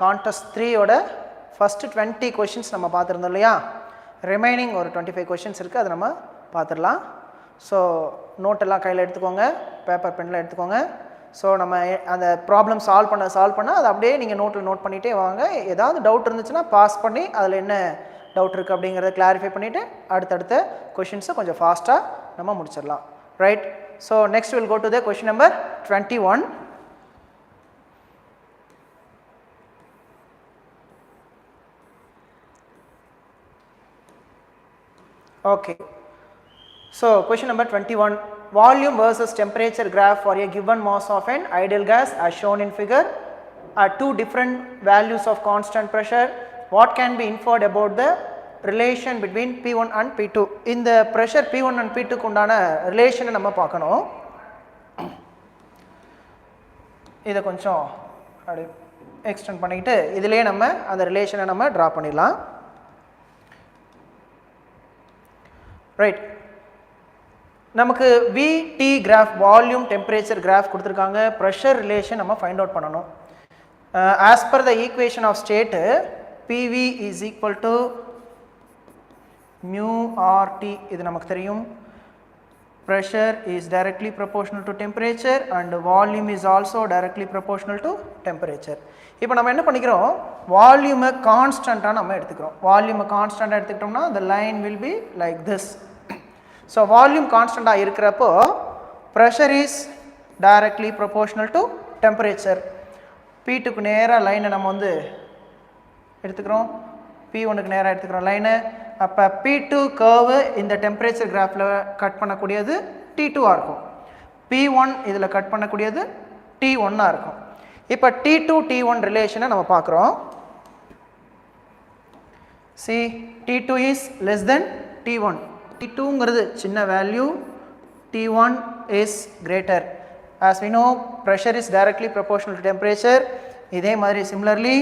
contest 3 ஓட first 20 questions நம்ம பார்த்திருந்தோம் இல்லையா remaining ஒரு 25 questions இருக்கு அது நம்ம பார்த்திரலாம் so நோட் எல்லாம் கையில எடுத்துக்கோங்க பேப்பர் பென்ல எடுத்துக்கோங்க so நம்ம அந்த ப்ராப்ளம் சால்வ் பண்ண அது அப்படியே நீங்க நோட்ல நோட் பண்ணிட்டே வாங்க ஏதாவது டவுட் இருந்துச்சுனா பாஸ் பண்ணி அதுல என்ன டவுட் இருக்கு அப்படிங்கறத கிளாரிஃபை பண்ணிட்டு அடுத்த क्वेश्चंस கொஞ்சம் ஃபாஸ்டா நம்ம முடிச்சிரலாம் right so next we'll go to the question number 21 okay so question number 21 volume versus temperature graph for a given mass of an ideal gas as shown in figure are two different values of constant pressure what can be inferred about the relation between P1 and P2 இந்த pressure P1 and P2 க்கு உண்டான relation நம்ம பார்க்கணும் இத கொஞ்சம் அப்படி extend பண்ணிட்டு இதிலேயே நம்ம அந்த ரிலேஷனை நம்ம டிரா பண்ணிடலாம் ரைட் நமக்கு VT graph volume temperature graph கொடுத்திருக்காங்க பிரஷர் ரிலேஷன் நம்ம ஃபைண்ட் அவுட் பண்ணனும் as per the equation of state PV is equal to mu RT இது நமக்கு தெரியும் pressure is directly proportional to temperature and volume is also directly proportional to temperature இப்போ நம்ம என்ன பண்ணிக்கிறோம் வால்யூமை கான்ஸ்டன்ட்டா நம்ம எடுத்துக்கிறோம் வால்யூமை கான்ஸ்டன்ட்டா எடுத்துக்கிட்டோம்னா the line will be like this so volume constant ஆ இருக்குறப்போ pressure is directly proportional to temperature P2 க்கு நேரா லைனை நம்ம வந்து எடுத்துக்கிறோம் P1 க்கு நேரா எடுத்துக்கிறோம் லைனை அப்ப P2 கர்வ் இந்த டெம்பரேச்சர் கிராஃப்ல கட் பண்ணக்கூடியது T2 ஆ இருக்கும் P1 இதுல கட் பண்ணக்கூடியது T1 ஆ இருக்கும் இப்போ T2 T1 ரிலேஷனை நம்ம பார்க்கறோம் see T2 is less than T1 T2 ங்கிறது சின்ன value T1 is greater as we know pressure is directly proportional to temperature இதே மாதிரி similarly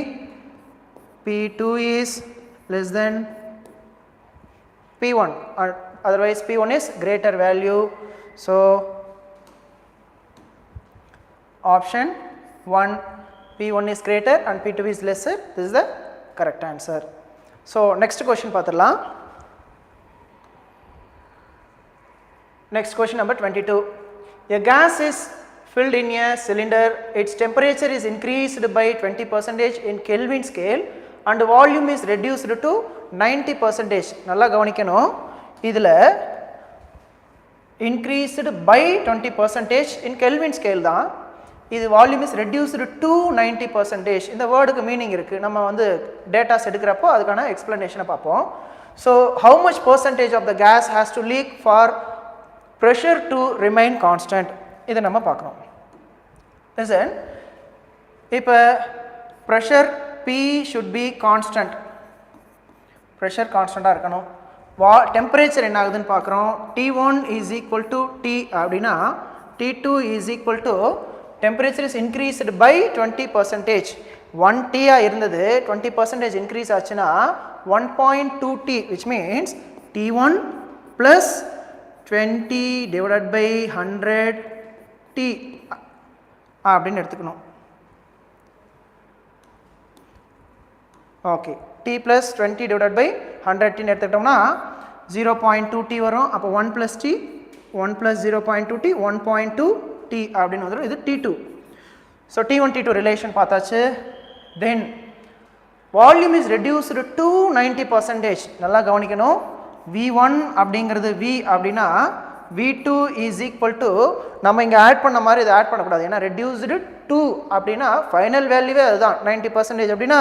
P2 is less than P1 or otherwise P1 is greater value so option 1 P1 is greater and P2 is lesser this is the correct answer so next question பார்த்திரலாம் next question number 22 a gas is filled in a cylinder its temperature is increased by 20% in Kelvin scale and volume is reduced to 90% நல்லா கவனிக்கணும் இதுல increased by 20% in Kelvin scale தான் இது volume is reduced to 90% இந்த வேர்டுக்கு meaning இருக்கு நம்ம வந்து டேட்டாஸ் எடுக்கறப்போ அதுக்கான எக்ஸ்பிளனேஷனை பார்ப்போம் so how much percentage of the gas has to leak for pressure to remain constant இத நம்ம பார்க்கறோம் listen இப்போ pressure P should be constant pressure constant ஆ இருக்கணும் temperature என்ன ஆகுதுன்னு பார்க்கறோம் T1 is equal to T அப்படினா T2 is equal to temperature is increased by 20% 1 T ஆ இருந்தது 20% increase ஆச்சுனா 1.2 T which means T1 plus 20 divided by 100 T அப்படினு எடுத்துக்கணும் okay T plus 20 divided by 100 T எடுத்துக்கிட்டோம்னா 0.2 T வரும் அப்ப 1 plus T 1 plus 0.2 T 1.2 T அப்படினு வந்துரும் இது T2 so T1 T2 relation பார்த்தாச்சு then volume is reduced to 90% நல்லா கவனிக்கணும் V1 அப்படிங்கிறது V அப்படினா V2 is equal to நம்ம இங்க ஆட் பண்ண மாதிரி இத ஆட் பண்ண கூடாது ஏனா reduced to அப்படினா ஃபைனல் வேல்யூவே அதுதான் 90% அப்படினா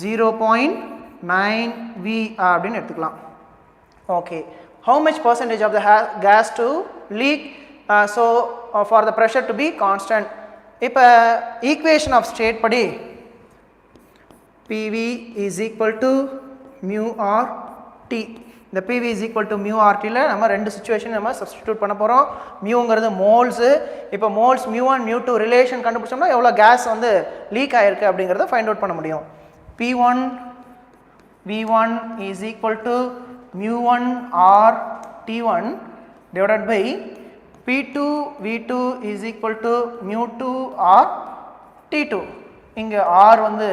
0.9 V அப்படினு எடுத்துக்கலாம் okay how much percentage of the gas to leak so for the pressure to be constant இப்ப equation of state படி PV is equal to mu R T இந்த PV is equal to mu RT ல நம்ம ரெண்டு situation நம்ம substitute பண்ண போறோம் muங்கிறது moles இப்போ moles mu1 mu2 ரிலேஷன் கண்டுபிடிச்சோம்னா எவ்வளவு gas வந்து லீக் ஆயிருக்கு அப்படிங்கறத ஃபைண்ட் அவுட் பண்ண முடியும் P1 V1 is equal to mu1 R T1 divided by P2 V2 is equal to mu2 R T2 இங்க R வந்து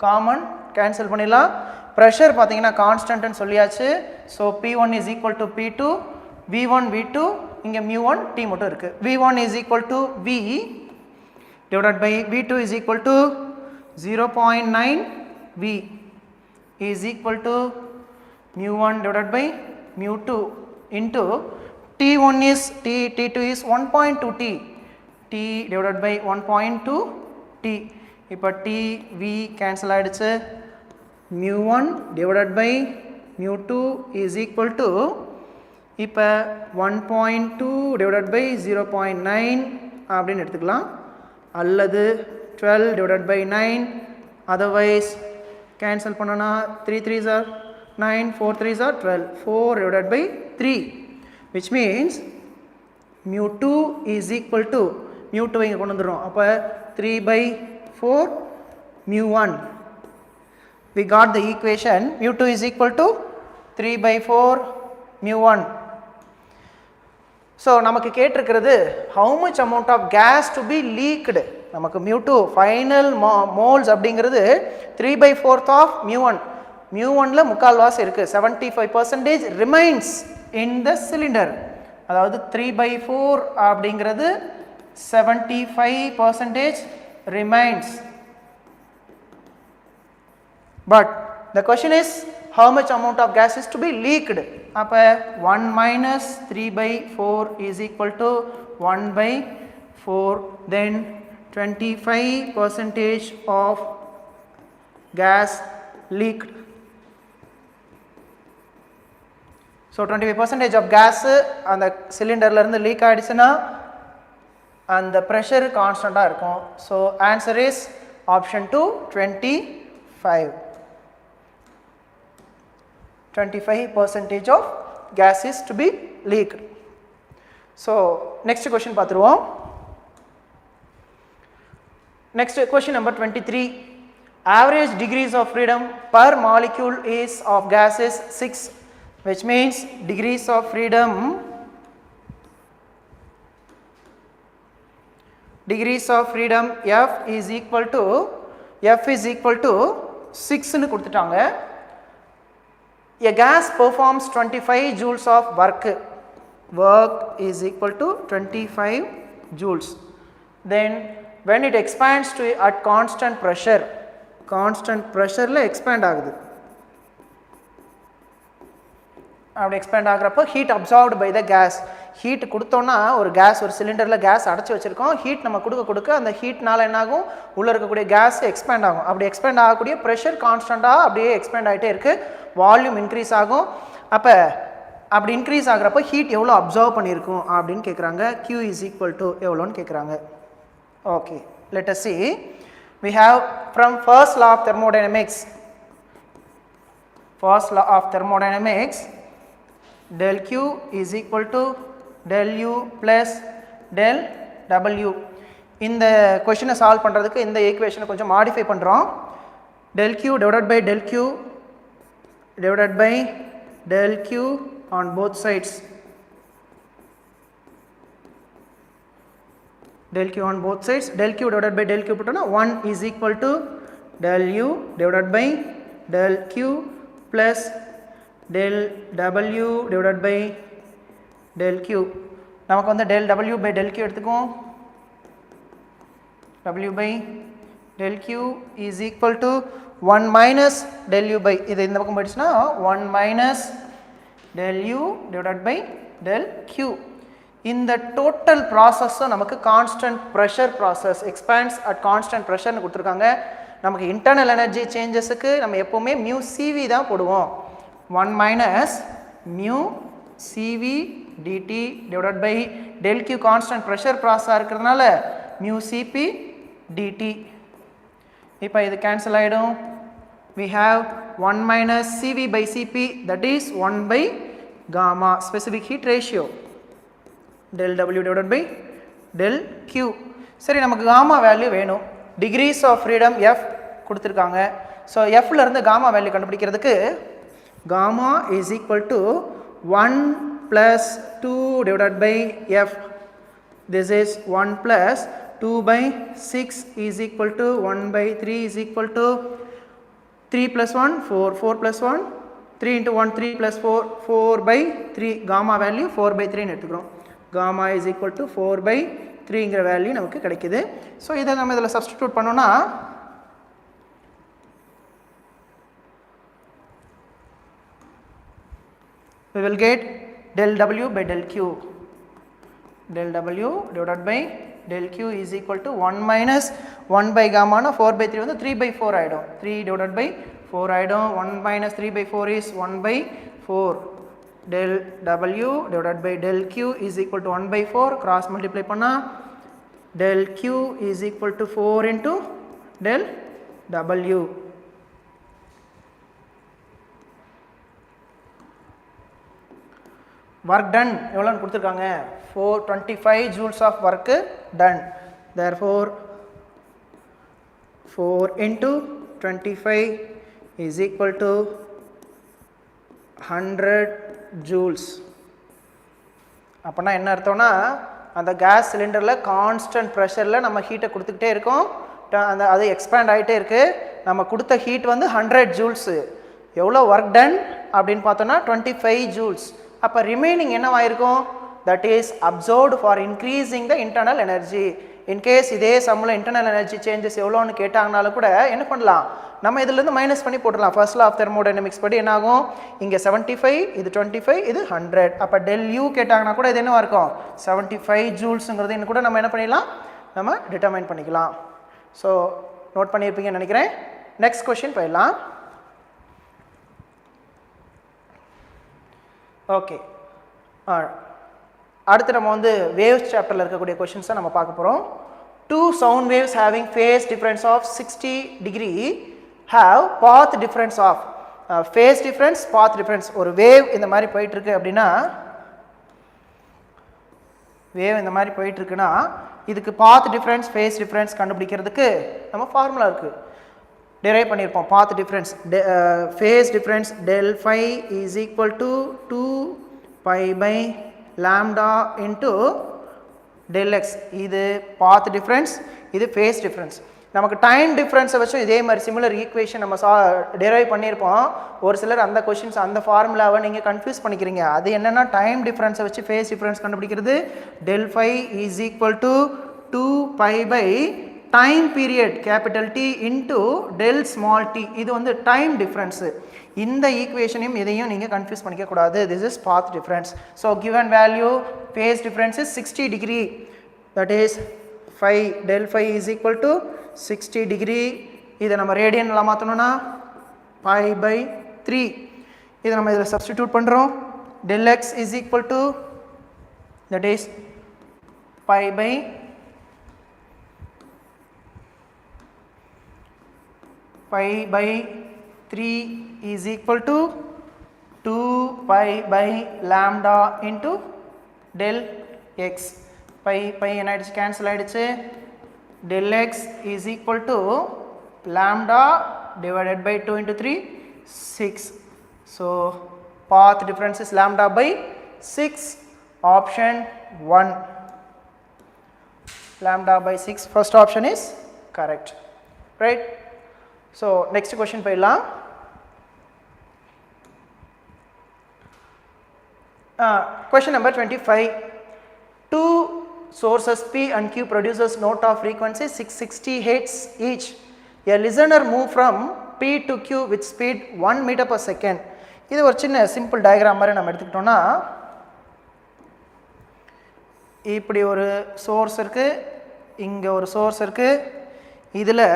காமன் கேன்சல் பண்ணிடலாம். ப்ரெஷர் பார்த்தீங்கன்னா கான்ஸ்டன்ட்னு சொல்லியாச்சு. So P1 is equal to P2, V1 V2, இங்கே mu1 T மட்டும் இருக்குது. V1 is equal to V divided by V2 is equal to 0.9 V is equal to mu1 divided by mu2 into T1 is T2 is 1.2 T divided by 1.2 T. இப்போ T V cancel ஆயிடுச்சு. mu1 divided by mu2 is equal to இப்போ 1.2 divided by 0.9 அப்படின்னு எடுத்துக்கலாம். அல்லது 12 divided by 9, otherwise cancel பண்ணனா 3 3s are 9, 4 3s are 12, 4 divided by 3, which means mu2 is equal to mu2 இங்க கொண்டு வந்துரும். அப்ப 3 by 4 mu1. We got the equation mu2 is equal to 3 by 4 mu1. So நமக்கு கேட்டிருக்கிறது how much amount of gas to be leaked. நமக்கு mu2 final moles அப்படிங்கிறது 3 by 4th of mu1. mu1ல முக்கால்வாசி இருக்கு, 75% remains in the cylinder. அதாவது 3 by 4 அப்படிங்கிறது 75% remains. But the question is how much amount of gas is to be leaked. அப்ப 1 minus 3 by 4 is equal to 1 by 4, then 25% of gas leaked. So 25% of gas அந்த சிலிண்டர்ல இருந்து league ஆயிடுச்சுன்னா அந்த pressure கான்ஸ்டன்ட்டா இருக்கும். So answer is option 2, 25% of gas is to be leaked. So next question பார்த்துருவோம். Next question number 23. Average degrees of freedom per molecule is of gas is 6, which means degrees of freedom F is equal to 6 னு கொடுத்துட்டாங்க. A gas performs 25 joules of work is equal to 25 joules. Then when it expands to at constant pressure ல expand ஆகுது. அப்படி expand ஆகுறப்போ heat absorbed by the gas. heat கொடுத்தோம்னா ஒரு case, ஒரு சிலிண்டரில் case அடைச்சி வச்சுருக்கோம். ஹீட் நம்ம கொடுக்க அந்த ஹீட்னால என்னாகும், உள்ளே இருக்கக்கூடிய கேஸ் எக்ஸ்பேண்ட் ஆகும். அப்படி எக்ஸ்பேண்ட் ஆகக்கூடிய ப்ரெஷர் கான்ஸ்டண்ட்டாக அப்படியே எக்ஸ்பேண்ட் ஆகிட்டே இருக்குது, வால்யூம் இன்க்ரீஸ் ஆகும். அப்போ அப்படி இன்க்ரீஸ் ஆகிறப்போ ஹீட் எவ்வளோ அப்சர்வ் பண்ணியிருக்கும் அப்படின்னு கேட்குறாங்க. Q is equal to எவ்வளோன்னு கேட்குறாங்க. Okay, let us see. We have from first law of thermodynamics, del Q is equal to del U plus del W. இந்த கொஸ்டினை சால்வ் பண்ணுறதுக்கு இந்த ஈக்குவேஷனை கொஞ்சம் மாடிஃபை பண்ணுறோம். del Q divided by del Q on both sides. del Q on both sides. del Q divided by del Q போட்டோம்னா 1 is equal to del U divided by del Q plus del W divided by del Q. நமக்கு வந்து del W by del Q எடுத்துக்குவோம். W by del Q is equal to 1 minus del U by, இது இந்த பக்கம் போயிடுச்சுன்னா 1 minus del U divided by del Q. இந்த total ப்ராசஸும் நமக்கு constant pressure process, expands at constant ப்ரெஷர்னு கொடுத்துருக்காங்க. நமக்கு இன்டர்னல் எனர்ஜி சேஞ்சஸுக்கு நம்ம எப்போவுமே மியூ சிவி தான் போடுவோம். 1 minus mu CV dt divided by del Q constant pressure process இருக்கிறதுனால mu Cp dt. இப்போ இது கேன்சல் ஆகிடும். We have 1 minus CV by Cp, that is 1 by gamma specific heat ratio del W divided by del Q. சரி, நமக்கு gamma value வேணும். degrees of freedom F கொடுத்துருக்காங்க. So Fல இருந்து gamma value கண்டுபிடிக்கிறதுக்கு gamma is equal to 1 plus 2 divided by F. This is 1 plus 2 by 6 is equal to 1 by 3 is equal to 3 plus 1 4, 4 plus 1 3 into 1 3 plus 4 4 by 3 gamma value 4 by 3 எடுத்துக்கிறோம். Gamma is equal to 4 by 3 ங்கிற value நமக்கு கிடைக்குது. So இதை நம்ம இதில் substitute பண்ணோம்னா we will get del W by del Q. Del W divided by del Q is equal to 1 minus 1 by gamma na 4 by 3 வந்து 3 by 4 ஆயிடும். 3 divided by 4 ஆயிடும். 1 minus 3 by 4 is 1 by 4. Del W divided by del Q is equal to 1 by 4. Cross multiply பண்ணா del Q is equal to 4 into del W. Work done எவ்வளோன்னு கொடுத்துருக்காங்க 425 joules of work done. Therefore 4 into 25 is equal to 100 joules. அப்போனா என்ன அர்த்தம்னா அந்த case சிலிண்டரில் constant ப்ரெஷரில் நம்ம ஹீட்டை கொடுத்துக்கிட்டே இருக்கோம். அந்த அது எக்ஸ்பேண்ட் ஆகிட்டே இருக்குது. நம்ம கொடுத்த ஹீட் வந்து 100 ஜூல்ஸு. எவ்வளோ ஒர்க் டன் அப்படின்னு பார்த்தோன்னா 25 ஜூல்ஸ். அப்போ ரிமைனிங் என்னவாயிருக்கும்? That is observed for increasing the internal energy. In case இதே சம்மில் இன்டர்னல் எனர்ஜி சேஞ்சஸ் எவ்வளோன்னு கேட்டாங்கனாலும் கூட என்ன பண்ணலாம், நம்ம இதுலேருந்து மைனஸ் பண்ணி போட்டுடலாம். ஃபர்ஸ்ட் லா ஆஃப் தெர்மோடைனமிக்ஸ் படி என்ன ஆகும், இங்கே 75 இது 25 இது 100. அப்போ டெல் யூ கேட்டாங்கன்னா கூட இது என்னவா இருக்கும் 75 ஜூல்ஸுங்கிறது இன்னும் கூட நம்ம என்ன பண்ணிடலாம், நம்ம டிட்டர்மைன் பண்ணிக்கலாம். ஸோ நோட் பண்ணியிருப்பீங்கன்னு நினைக்கிறேன். நெக்ஸ்ட் கொஷின் போயிடலாம். ஓகே, அடுத்து நம்ம வந்து வேவ்ஸ் சாப்டரில் இருக்கக்கூடிய கொஷின்ஸை நம்ம பார்க்க போகிறோம். 2 sound waves having phase difference of 60 degree have path difference of phase difference path difference. ஒரு வேவ் இந்த மாதிரி போயிட்டுருக்கு அப்படின்னா, வேவ் இந்த மாதிரி போயிட்டுருக்குன்னா இதுக்கு பாத் டிஃப்ரென்ஸ் ஃபேஸ் டிஃப்ரென்ஸ் கண்டுபிடிக்கிறதுக்கு நம்ம ஃபார்முலா இருக்குது, டெரைவ் பண்ணியிருப்போம். Path difference phase difference del phi is equal to 2 pi by lambda into del x. இது பாத் டிஃப்ரென்ஸ், இது ஃபேஸ் டிஃப்ரென்ஸ். நமக்கு டைம் டிஃப்ரென்ஸை வச்சும் இதே மாதிரி சிமிலர் ஈக்குவேஷன் நம்ம டெரைவ் பண்ணியிருப்போம். ஒரு சிலர் அந்த கொஷின்ஸ் அந்த ஃபார்முலாவை நீங்கள் கன்ஃபியூஸ் பண்ணிக்கிறீங்க. அது என்னென்னா டைம் டிஃப்ரென்ஸை வச்சு ஃபேஸ் டிஃப்ரென்ஸ் கண்டுபிடிக்கிறது. del phi is equal to 2 pi by time period capital T into del small t. இது வந்து டைம் டிஃப்ரென்ஸு. இந்த ஈக்குவேஷனையும் இதையும் நீங்கள் கன்ஃபியூஸ் பண்ணிக்கக்கூடாது. This is path difference. So given value phase difference is 60 degree. That is phi del phi is equal to 60 degree. இதை நம்ம ரேடியனில் மாற்றணும்னா pi by 3. இதை நம்ம இதில் சப்ஸ்டிடியூட் பண்ணுறோம். del x is equal to that is pi by 3 is equal to 2 pi by lambda into del x. pi என்ன ஆயிடுச்சு, cancel ஆயிடுச்சு. del x is equal to lambda divided by 2 into 3 6. So path difference is lambda by 6. Option 1 lambda by 6, first option is correct, right? So next question போயிடலாம். Question number 25. 2 sources P and Q produces note of frequency 660 Hz each. A listener move from P to Q with speed 1 meter per second. இது ஒரு சின்ன simple diagram மாதிரி நம்ம எடுத்துக்கிட்டோம்னா, இப்படி ஒரு source இருக்குது, இங்கே ஒரு சோர்ஸ் இருக்குது, இதில்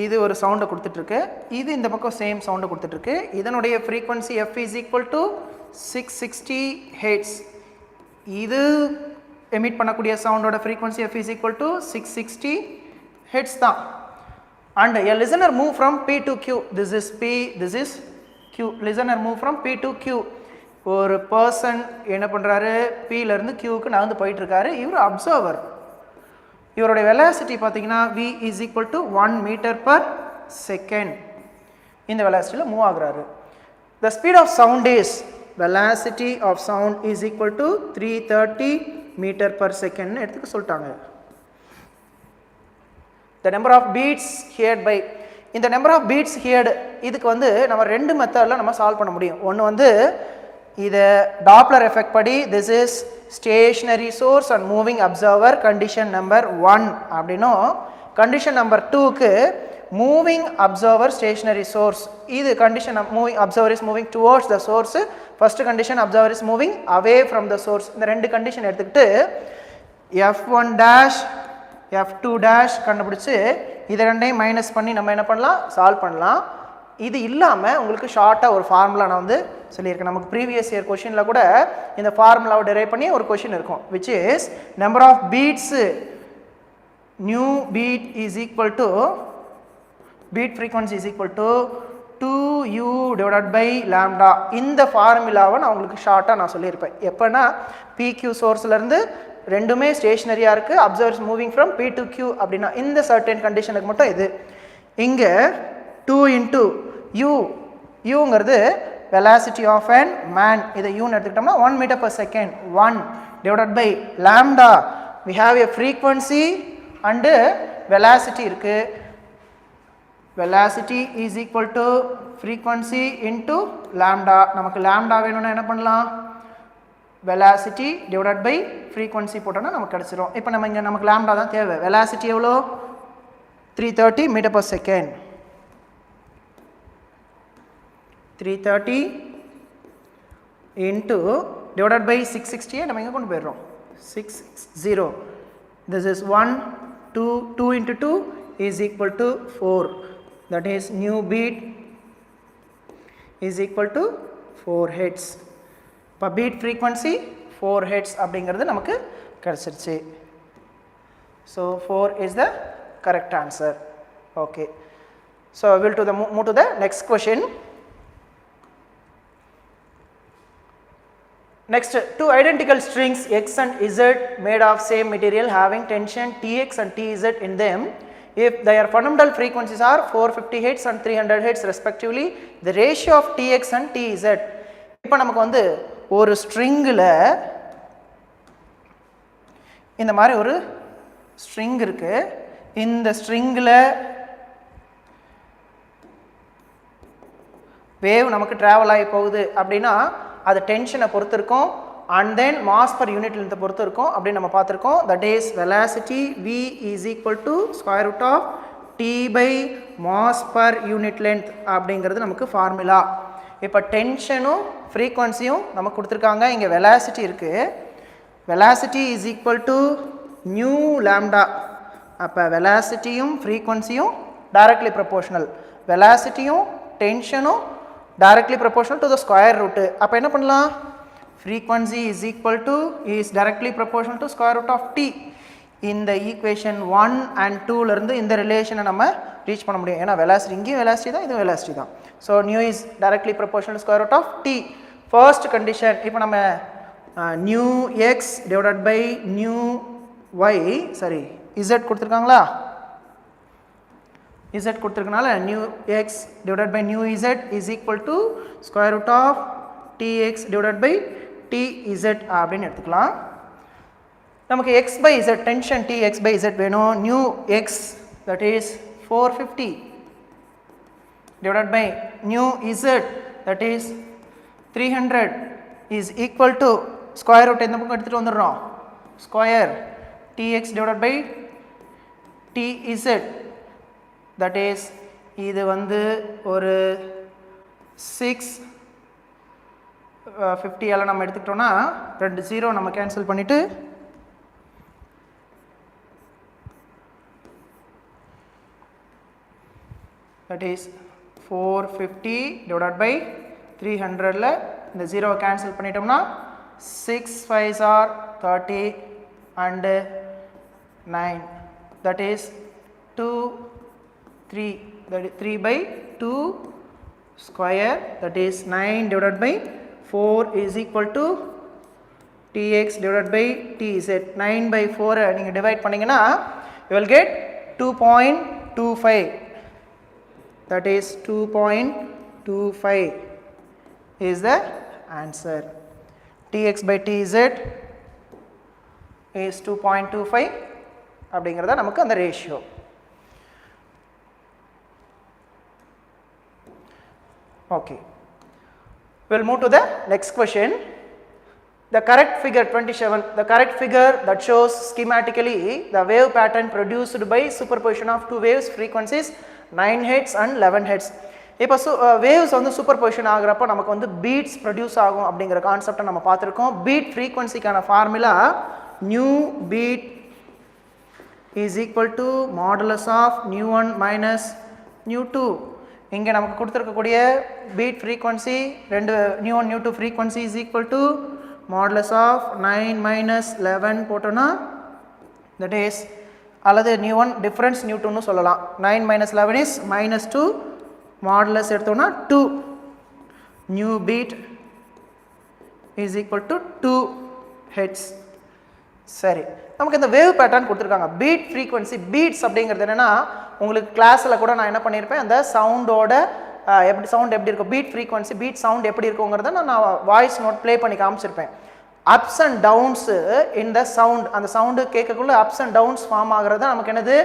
இது ஒரு சவுண்டை கொடுத்துட்ருக்கு, இது இந்த பக்கம் சேம் சவுண்டை கொடுத்துட்ருக்கு. இதனுடைய frequency F is equal to 660 Hz. இது எமிட் பண்ணக்கூடிய சவுண்டோட frequency F is equal to 660 Hz தான். And a listener move from P to Q. This is P, this is Q. Listener move from P to Q. ஒரு person என்ன பண்ணுறாரு, Pலேருந்து Qக்கு நகர்ந்து போயிட்டுருக்காரு. இவர் observer. இவருடைய velocity பார்த்தீங்கன்னா v is equal to 1 meter per second. இந்த வெலாசிட்டியில் move ஆகுறாரு. The speed of sound is, velocity of sound is equal to 330 meter per second எடுத்துக்க சொல்லிட்டாங்க. the number of beats heard by இந்த number of beats heard இதுக்கு வந்து நம்ம ரெண்டு மெத்தட்ல நம்ம சால்வ் பண்ண முடியும். ஒன்னு வந்து இது டாப்லர் எஃபெக்ட் படி this is stationary source and moving observer condition number 1 அப்படினோ condition number 2 க்கு moving observer stationary source இது condition of moving observer is moving towards the source, first condition observer is moving away from the source. இந்த ரெண்டு condition எடுத்துக்கிட்டு f1 dash f2 dash கண்டுபிடிச்சு இத ரெண்டையும் minus பண்ணி நம்ம என்ன பண்ணலாம் சால்வ் பண்ணலாம். இது இல்லாம உங்களுக்கு ஷார்ட்டா ஒரு ஃபார்முலா நான் வந்து சொல்லியிருக்கேன். நமக்கு ப்ரீவியஸ் இயர் क्वेश्चनல கூட இந்த ஃபார்முலாவை டெரைவ் பண்ணி ஒரு क्वेश्चन இருக்கும் which is number of beats new beat is equal to beat frequency is equal to 2u divided by lambda. இந்த ஃபார்முலாவை நான் உங்களுக்கு ஷார்ட்டா நான் சொல்லியிருப்பேன். எப்பனா pq சோர்ஸ்ல இருந்து ரெண்டுமே ஸ்டேஷனரியா இருக்கு, observers moving from p to q அப்படினா இந்த சர்டன் கண்டிஷனுக்கு மட்டும் இது. இங்க 2 into u ங்கிறது velocity of an man, இதை u ன்னு எடுத்துக்கிட்டோம்னா 1 meter per second 1 divided by lambda, we have a frequency and velocity இருக்கு. velocity is equal to frequency into lambda. நமக்கு lambda வேணும்னா என்ன பண்ணலாம் velocity divided by frequency போட்டோம்னா நமக்கு கிடைச்சிரும். இப்போ நம்ம இங்க நமக்கு lambda தான் தேவை. velocity எவ்வளோ 330 meter per second, 330 into divided by 660 நம்ம இங்க கொண்டு போயிடுறோம் 660. this is 1 2 into 2 is equal to 4, that is new beat is equal to 4 hertz. இப்போ beat frequency 4 hertz அப்படிங்கிறது நமக்கு கிடைச்சிருச்சு. so 4 is the correct answer. okay, so we will move to the next question. Next, two identical strings x and z made of same material having tension Tx and Tz in them, if their fundamental frequencies are 450 Hz and 300 Hz respectively, the ratio of Tx and Tz. இப்போ நமக்கு வந்து ஒரு ஸ்ட்ரிங்கில் இந்த மாதிரி ஒரு string இருக்கு. இந்த ஸ்ட்ரிங்கில் wave நமக்கு டிராவல் ஆகி போகுது அப்படின்னா அது டென்ஷனை பொறுத்து இருக்கும் and then mass per unit length பொறுத்து இருக்கும் அப்படின்னு நம்ம பார்த்துருக்கோம். that is velocity v is equal to square root of t by mass per unit length அப்படிங்கிறது நமக்கு ஃபார்முலா. இப்போ டென்ஷனும் ஃப்ரீக்வன்சியும் நமக்கு கொடுத்துருக்காங்க. இங்கே velocity இருக்கு, velocity is equal to nu lambda. அப்போ velocityயும் ஃப்ரீக்வன்சியும் directly proportional, velocityயும் டென்ஷனும் directly proportional to the square root. அப்போ என்ன பண்ணலாம் frequency is equal to is directly proportional to square root of t. இந்த ஈக்குவேஷன் 1 and 2ல இருந்து இந்த ரிலேஷனை நம்ம ரீச் பண்ண முடியும். ஏன்னா velocity இங்கேயும் velocity தான், இது velocity தான். so nu is directly proportional to square root of t. first condition, இப்போ நம்ம nu x divided by nu y sorry z கொடுத்துருக்காங்களா, z கொடுத்துருக்கனால nu x divided by nu z is equal to square root of tx divided by tz அப்படின்னு எடுத்துக்கலாம். நமக்கு x by z tension tx by z வேணும். nu x that is 450 divided by nu z that is 300 is equal to square root இந்த பக்கம் எடுத்துட்டு வந்துடுறோம் square tx divided by tz, that is இது வந்து ஒரு 650 எல்லாம் நம்ம எடுத்துக்கிட்டோம்னா ரெண்டு ஜீரோ நம்ம கேன்சல் பண்ணிட்டு that is 450 divided by 300ல இந்த ஜீரோவை கேன்சல் பண்ணிட்டோம்னா 6 5s are 30 and 9, that is 2 3, that is 3 by 2 square, that is 9 divided by 4 is equal to tx divided by tz. 9 by 4 நீங்க டிவைட் பண்ணீங்கன்னா you will get 2.25, that is 2.25 is the answer. tx by tz is 2.25 அப்படிங்கிறத நமக்கு அந்த ratio. Okay. We'll move to the next question. The correct figure 27, the correct figure that shows schematically the wave pattern produced by superposition of two waves frequencies 9 Hz and 11 Hz. இப்போ waves வந்து superposition ஆகுறப்போ நமக்கு வந்து beats produce ஆகும் அப்படிங்கிற கான்செப்டை நம்ம பார்த்துருக்கோம். beat frequencyக்கான formula nu beat is equal to modulus of nu1 minus nu2. இங்கே நமக்கு கொடுத்துருக்கக்கூடிய beat frequency ரெண்டு nu1 nu2 frequency is equal to modulus of 9 minus 11 போட்டோன்னா that is அல்லது nu1 difference nu2 னு சொல்லலாம். 9 minus 11 is minus 2, modulus எடுத்தோன்னா 2, nu beat is equal to 2 Hz. சரி, நமக்கு இந்த வேவ் பேட்டர்ன் கொடுத்துருக்காங்க. பீட் ஃப்ரீக்வன்சி, பீட்ஸ் அப்படிங்கிறது என்னென்னா உங்களுக்கு கிளாஸில் கூட நான் என்ன பண்ணியிருப்பேன், அந்த சவுண்டோட சவுண்ட் எப்படி இருக்கும், பீட் ஃப்ரீக்வன்சி பீட் சவுண்ட் எப்படி இருக்குங்கிறத நான் வாய்ஸ் நோட் ப்ளே பண்ணி காமிச்சிருப்பேன். அப்ஸ் அண்ட் டவுன்ஸு இந்த சவுண்ட், அந்த சவுண்டு கேட்கக்குள்ள அப்ஸ் அண்ட் டவுன்ஸ் ஃபார்ம் ஆகிறது தான் நமக்கு என்னது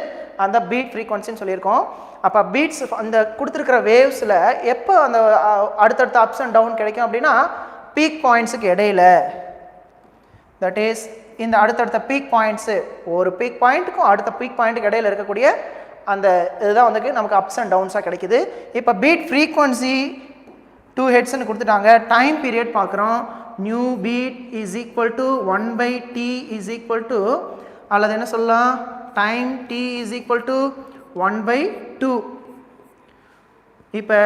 அந்த பீட் ஃப்ரீக்வன்சின்னு சொல்லியிருக்கோம். அப்போ பீட்ஸ் அந்த கொடுத்துருக்கிற வேவ்ஸில் எப்போ அந்த அடுத்தடுத்த அப்ஸ் அண்ட் டவுன் கிடைக்கும் அப்படின்னா பீக் பாயிண்ட்ஸுக்கு இடையில, தட் இஸ் இந்த அடுத்தடுத்த பீக் பாயிண்ட்ஸு, ஒரு பீக் பாயிண்ட்டுக்கும் அடுத்த பீக் பாயிண்ட்டுக்கு இடையில இருக்கக்கூடிய அந்த இதுதான் வந்து நமக்கு அப்ஸ் அண்ட் டவுன்ஸாக கிடைக்குது. இப்போ பீட் ஃப்ரீக்வன்சி 2 Hzன்னு கொடுத்துட்டாங்க. டைம் பீரியட் பார்க்குறோம். Nu beat is equal to 1/t is equal to, அல்லது என்ன சொல்லலாம், time t is equal to 1/2. இப்போ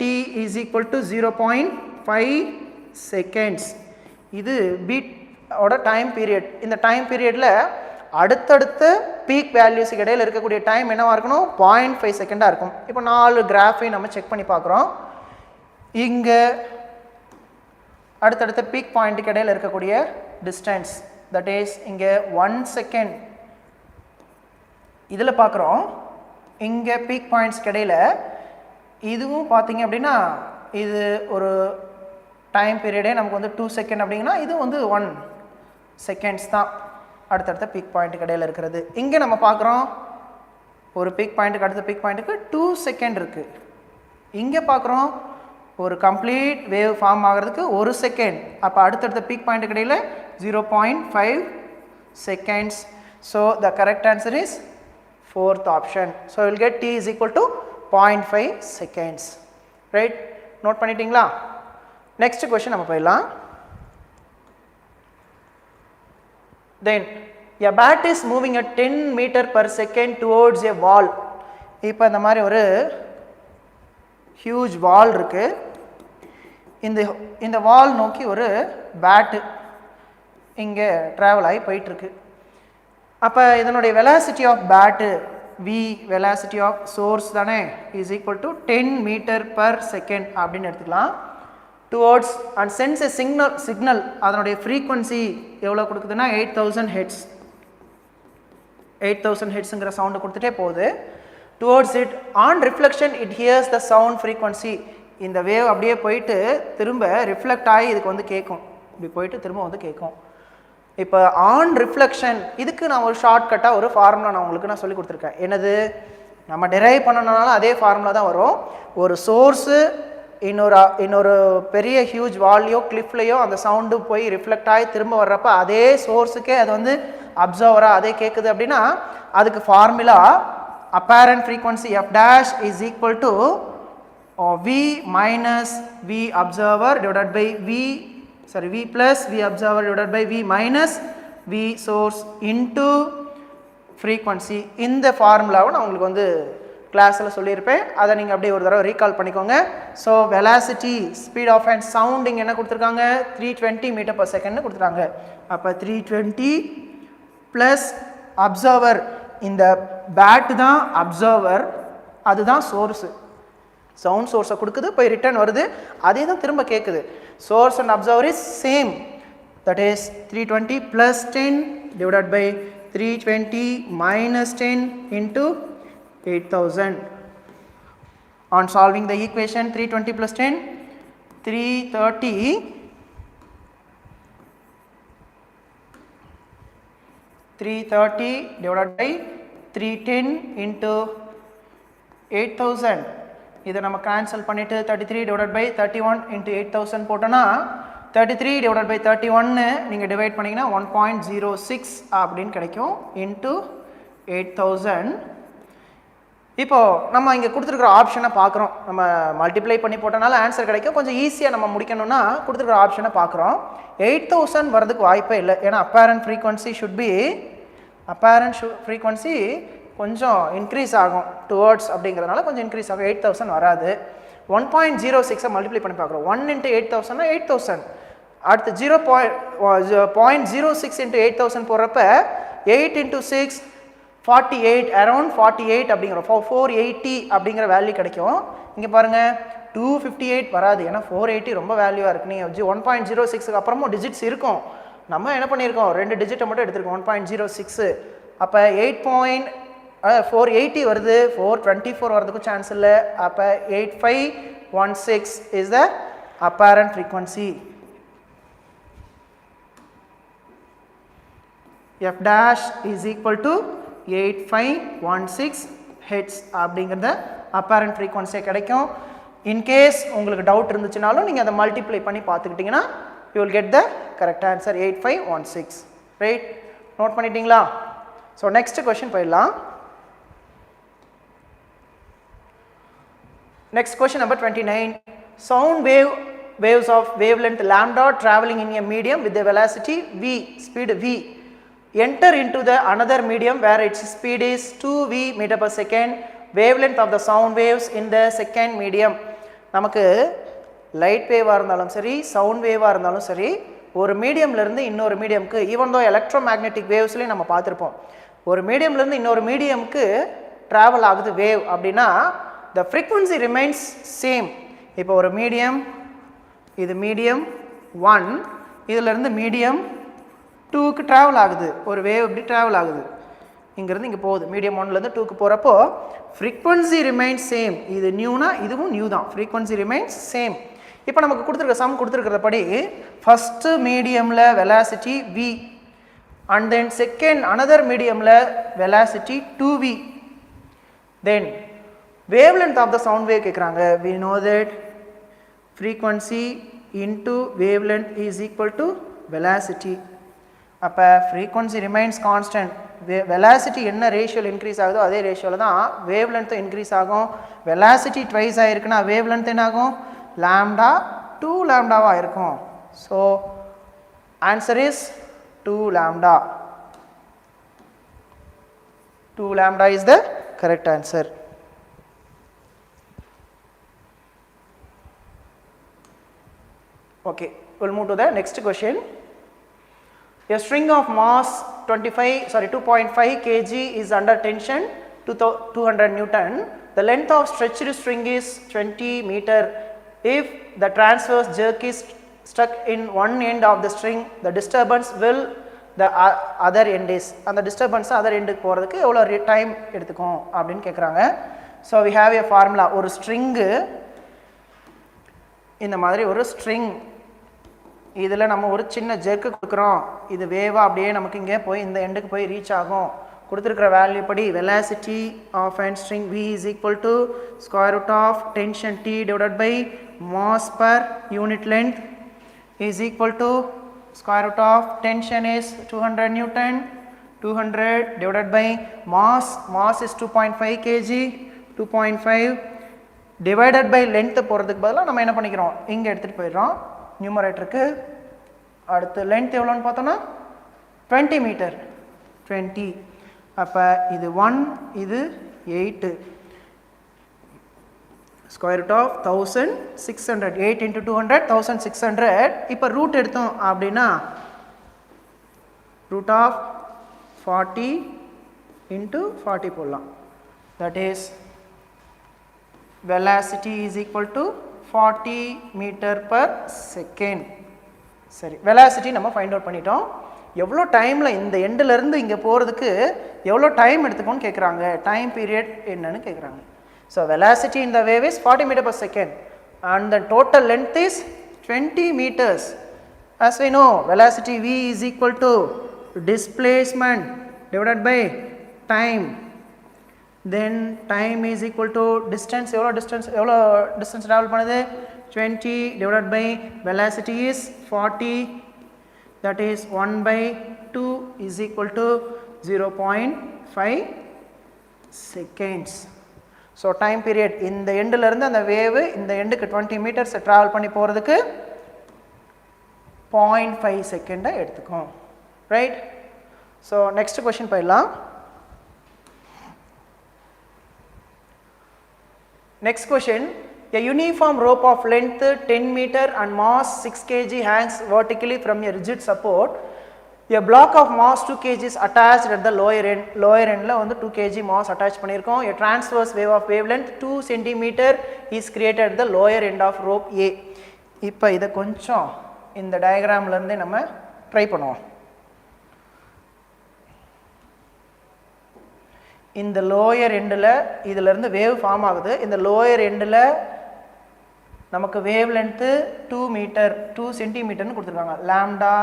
t is equal to 0.5 seconds. இது பீட் ஓட டைம் பீரியட். இந்த டைம் பீரியடில் அடுத்தடுத்த பீக் வேல்யூஸுக்கு இடையில் இருக்கக்கூடிய டைம் என்னவாக இருக்கணும், 0.5 செகண்டாக இருக்கும். இப்போ 4 கிராஃபையும் நம்ம செக் பண்ணி பார்க்குறோம். இங்கே அடுத்தடுத்த பீக் பாயிண்ட்டுக்கு இடையில் இருக்கக்கூடிய டிஸ்டன்ஸ், தட் இஸ் இங்கே 1 செகண்ட் இதில் பார்க்குறோம். இங்கே பீக் பாயிண்ட்ஸ்க்கு இடையில் இதுவும் பார்த்தீங்க அப்படின்னா இது ஒரு டைம் பீரியடே நமக்கு வந்து 2 செகண்ட் அப்படிங்கன்னா இது வந்து 1 செகண்ட்ஸ் தான் அடுத்தடுத்த பீக் பாயிண்ட்டுக்கு இடையில் இருக்கிறது. இங்கே நம்ம பார்க்குறோம் ஒரு பீக் பாயிண்ட்டுக்கு அடுத்த பீக் பாயிண்ட்டுக்கு 2 செகண்ட் இருக்குது. இங்கே பார்க்குறோம் ஒரு கம்ப்ளீட் வேவ் ஃபார்ம் ஆகிறதுக்கு 1 செகண்ட். அப்போ அடுத்தடுத்த பீக் பாயிண்ட்டுக்கு இடையில் 0.5 seconds. So the correct answer is 4th option. So will get t is equal to 0.5 seconds. Right, note பண்ணிட்டீங்களா? நெக்ஸ்ட் கொஸ்டின் நம்ம போயிடலாம். Then a bat is moving at 10 meter per second towards a wall. இப்போ இந்த மாதிரி ஒரு huge வால் இருக்கு. இந்த வால் நோக்கி ஒரு பேட்டு இங்கே ட்ராவல் ஆகி போயிட்டுருக்கு. அப்போ இதனுடைய velocity of bat v, velocity of source தானே, is equal to 10 metre per second அப்படின்னு எடுத்துக்கலாம். Towards and sends a signal, அதனுடைய ஃப்ரீக்வன்சி எவ்வளோ கொடுக்குதுன்னா 8000 ஹெட்ஸ். 8000 ஹெட்ஸுங்கிற சவுண்டு கொடுத்துட்டே போகுது. Towards it on reflection it hears the sound frequency. இந்த வேவ் அப்படியே போயிட்டு திரும்ப ரிஃப்ளெக்ட் ஆகி இதுக்கு வந்து கேட்கும், இப்படி போயிட்டு திரும்ப வந்து கேட்கும். இப்போ ஆன் ரிஃப்ளெக்ஷன், இதுக்கு நான் ஒரு ஷார்ட்கட்டாக ஒரு ஃபார்முலா நான் உங்களுக்கு சொல்லி கொடுத்துருக்கேன். என்னது, நம்ம டெரைவ் பண்ணனால அதே ஃபார்முலா தான் வரும். ஒரு சோர்ஸு இன்னொரு பெரிய ஹியூஜ் வால்லையோ கிளிஃப்லையோ அந்த சவுண்டு போய் ரிஃப்ளெக்ட் ஆகி திரும்ப வர்றப்ப அதே சோர்ஸுக்கே அது வந்து அப்சர்வராக அதே கேட்குது அப்படின்னா அதுக்கு formula apparent frequency f dash is equal to v minus v observer divided by v plus v observer divided by v minus v source into frequency. இந்த ஃபார்முலாவை நான் உங்களுக்கு வந்து கிளாஸில் சொல்லியிருப்பேன், அதை நீங்கள் அப்படியே ஒரு தடவை ரீகால் பண்ணிக்கோங்க. So velocity, speed of and sounding என்ன கொடுத்துருக்காங்க, 320 மீட்டர் பர் செகண்ட்னு கொடுத்துருக்காங்க. அப்போ 320 ப்ளஸ் அப்சர்வர், இந்த பேட்டு தான் அப்சர்வர், அதுதான் சோர்ஸு. சவுண்ட் சோர்ஸை கொடுக்குது, போய் ரிட்டர்ன் வருது, அதே தான் திரும்ப கேட்குது. Source and observer is same, that is 320 plus 10 divided by 320 minus 10 into 8000. On solving the equation 320 plus 10, 330 divided by 310 into 8000. இதை நம்ம கேன்சல் பண்ணிவிட்டு 33/31 into 8000 போட்டோன்னா 33/31 நீங்கள் டிவைட் பண்ணிங்கன்னா 1.06 அப்படின்னு கிடைக்கும் இன்ட்டு 8000. இப்போது நம்ம இங்கே கொடுத்துருக்குற ஆப்ஷனை பார்க்குறோம். நம்ம மல்டிப்ளை பண்ணி போட்டனால ஆன்சர் கிடைக்கும். கொஞ்சம் ஈஸியாக நம்ம முடிக்கணும்னா கொடுத்துருக்குற ஆப்ஷனை பார்க்குறோம். 8000 வரதுக்கு வாய்ப்பே இல்லை. ஏன்னா அப்பேரண்ட் ஃப்ரீக்வன்சி கொஞ்சம் இன்க்ரீஸ் ஆகும் டுவர்ட்ஸ் அப்படிங்கிறதுனால கொஞ்சம் இன்க்ரீஸ் ஆகும். 8000 வராது. 1.06 மல்டிப்ளை பண்ணி பார்க்குறோம். 1 into 8000 8000. அடுத்து 0.06 into 8000 போடுறப்ப 8 into 6 48, அரௌண்ட் 48 அப்படிங்கிற 480 அப்படிங்கிற வேல்யூ கிடைக்கும். இங்கே பாருங்கள் 258 வராது. ஏன்னா 480 ரொம்ப வேல்யூவாக இருக்கு. நீங்கள் 1.06க்கு அப்புறமும் டிஜிட்ஸ் இருக்கும். நம்ம என்ன பண்ணியிருக்கோம், 2 டிஜிட்டை மட்டும் எடுத்துருக்கோம். 1.06 அப்போ 480 வருது. 424 வரதுக்கும் சான்ஸ் இல்லை. அப்போ 8516 is the apparent frequency. F dash is equal to 8516 Hz அப்படிங்கிறத அப்பேரண்ட் ஃப்ரீக்வன்சியை கிடைக்கும். இன்கேஸ் உங்களுக்கு டவுட் இருந்துச்சுனாலும் நீங்கள் அதை மல்டிப்ளை பண்ணி பார்த்துக்கிட்டிங்கன்னா you will get the correct answer 8516. Right, note பண்ணிட்டீங்களா? ஸோ நெக்ஸ்ட் கொஷின் போயிடலாம். Next question number 29. Sound waves of wavelength lambda traveling in a medium with the velocity v, speed v, enter into the another medium where its speed is 2v meter per second. Wavelength of the sound waves in the second medium. நமக்கு light வேவாக இருந்தாலும் சரி, sound வேவாக இருந்தாலும் சரி, ஒரு மீடியம்லேருந்து இன்னொரு மீடியம்க்கு, even though electro magnetic வேவ்ஸ்லையும் நம்ம பார்த்துருப்போம், ஒரு மீடியம்லேருந்து இன்னொரு மீடியம்க்கு ட்ராவல் ஆகுது வேவ் அப்படின்னா the frequency remains same. இப்போ ஒரு மீடியம், இது மீடியம் 1, இதிலிருந்து மீடியம் 2க்கு ட்ராவல் ஆகுது. ஒரு வேவ் இப்படி ட்ராவல் ஆகுது, இங்கேருந்து இங்கே போகுது. மீடியம் 1லேருந்து 2க்கு போகிறப்போ ஃப்ரீக்வன்சி ரிமைன்ஸ் சேம். இது நியூனா இதுவும் நியூ தான். Frequency remains same. இப்போ நமக்கு கொடுத்துருக்க சம் கொடுத்துருக்கிறபடி ஃபஸ்ட்டு மீடியமில் velocity v and then second another மீடியமில் velocity 2v. Then wavelength of the sound wave கேட்குறாங்க. we know that frequency into wavelength is equal to velocity. அப்போ frequency remains constant. velocity என்ன ரேஷியோவில் இன்க்ரீஸ் ஆகுதோ அதே ரேஷியோவில் தான் wavelength இன்க்ரீஸ் ஆகும். velocity ட்வைஸ் ஆகிருக்குன்னா wavelength என்ன ஆகும், lambda 2 lambdaவாக இருக்கும். So answer is 2 lambda. 2 lambda is the correct answer. Okay, we'll move to the next question. A string of mass 2.5 kg is under tension to 200 Newton. The length of stretched string is 20 meter. If the transverse jerk is stuck in one end of the string, the disturbance will the other end is. And the disturbance other end க்கு போறதுக்கு எவ்வளவு time எடுத்துக்கும் அப்படின்னு கேக்குறாங்க. So we have a formula. ஒரு string, இந்த மாதிரி ஒரு string, இதில் நம்ம ஒரு சின்ன ஜெர்க்கு கொடுக்குறோம். இது வேவாக அப்படியே நமக்கு இங்கே போய் இந்த எண்டுக்கு போய் ரீச் ஆகும். கொடுத்துருக்கிற வேல்யூ படி velocity of and string v is equal to square root of tension T divided by mass per unit length is equal to square root of tension is 200 Newton. 200 divided by mass is 2.5 kg. 2.5 divided by length போகிறதுக்கு பதிலாக நம்ம என்ன பண்ணிக்கிறோம், இங்கே எடுத்துகிட்டு போயிடுறோம் நியூமரேட்டருக்கு. அடுத்து length எவ்வளோன்னு பார்த்தோன்னா 20 மீட்டர். 20. அப்போ இது 1, இது 8. Square root of 1600. 8 into 200 1600. இப்போ ரூட் எடுத்தோம் அப்படின்னா ரூட் ஆஃப் 40 into 40 போடலாம். That is velocity is equal to 40 meter per second. சரி, velocity நம்ம ஃபைண்ட் அவுட் பண்ணிட்டோம். எவ்வளோ டைமில் இந்த எண்டிலேருந்து இங்கே போகிறதுக்கு எவ்வளோ டைம் எடுத்துக்கோன்னு கேட்குறாங்க. டைம் பீரியட் என்னன்னு கேட்குறாங்க. So velocity in the wave is 40 meter per second and the total length is 20 meters. As we know, velocity v is equal to displacement divided by time. then time is equal to distance எவ்வளோ distance travel பண்ணுது 20 divided by velocity is 40, that is 1 by 2 is equal to 0.5 seconds. So time period இந்த எண்டில் இருந்து அந்த wave இந்த எண்டுக்கு 20 meters travel பண்ணி போகிறதுக்கு 0.5 செகண்டை எடுத்துக்கும். ரைட்? ஸோ நெக்ஸ்ட் கொஷின் போயிடலாம். Next question, a uniform rope of length 10 meter and mass 6 kg hangs vertically from a rigid support. A block of mass 2 kg is attached at the lower end. Lower end la வந்து 2 kg mass attach பண்ணிருக்கோம். A transverse wave of wavelength 2 cm is created at the lower end of rope A. இப்போ இதை கொஞ்சம் இந்த டயக்ராம்ல இருந்து நம்ம try பண்ணுவோம். இந்த லோயர் எண்டில் இதிலிருந்து வேவ் ஃபார்ம் ஆகுது. இந்த லோயர் எண்டில் நமக்கு வேவ் லென்த்து 2 மீட்டர் 2 சென்டிமீட்டர்னு கொடுத்துருக்காங்க. லாம்டா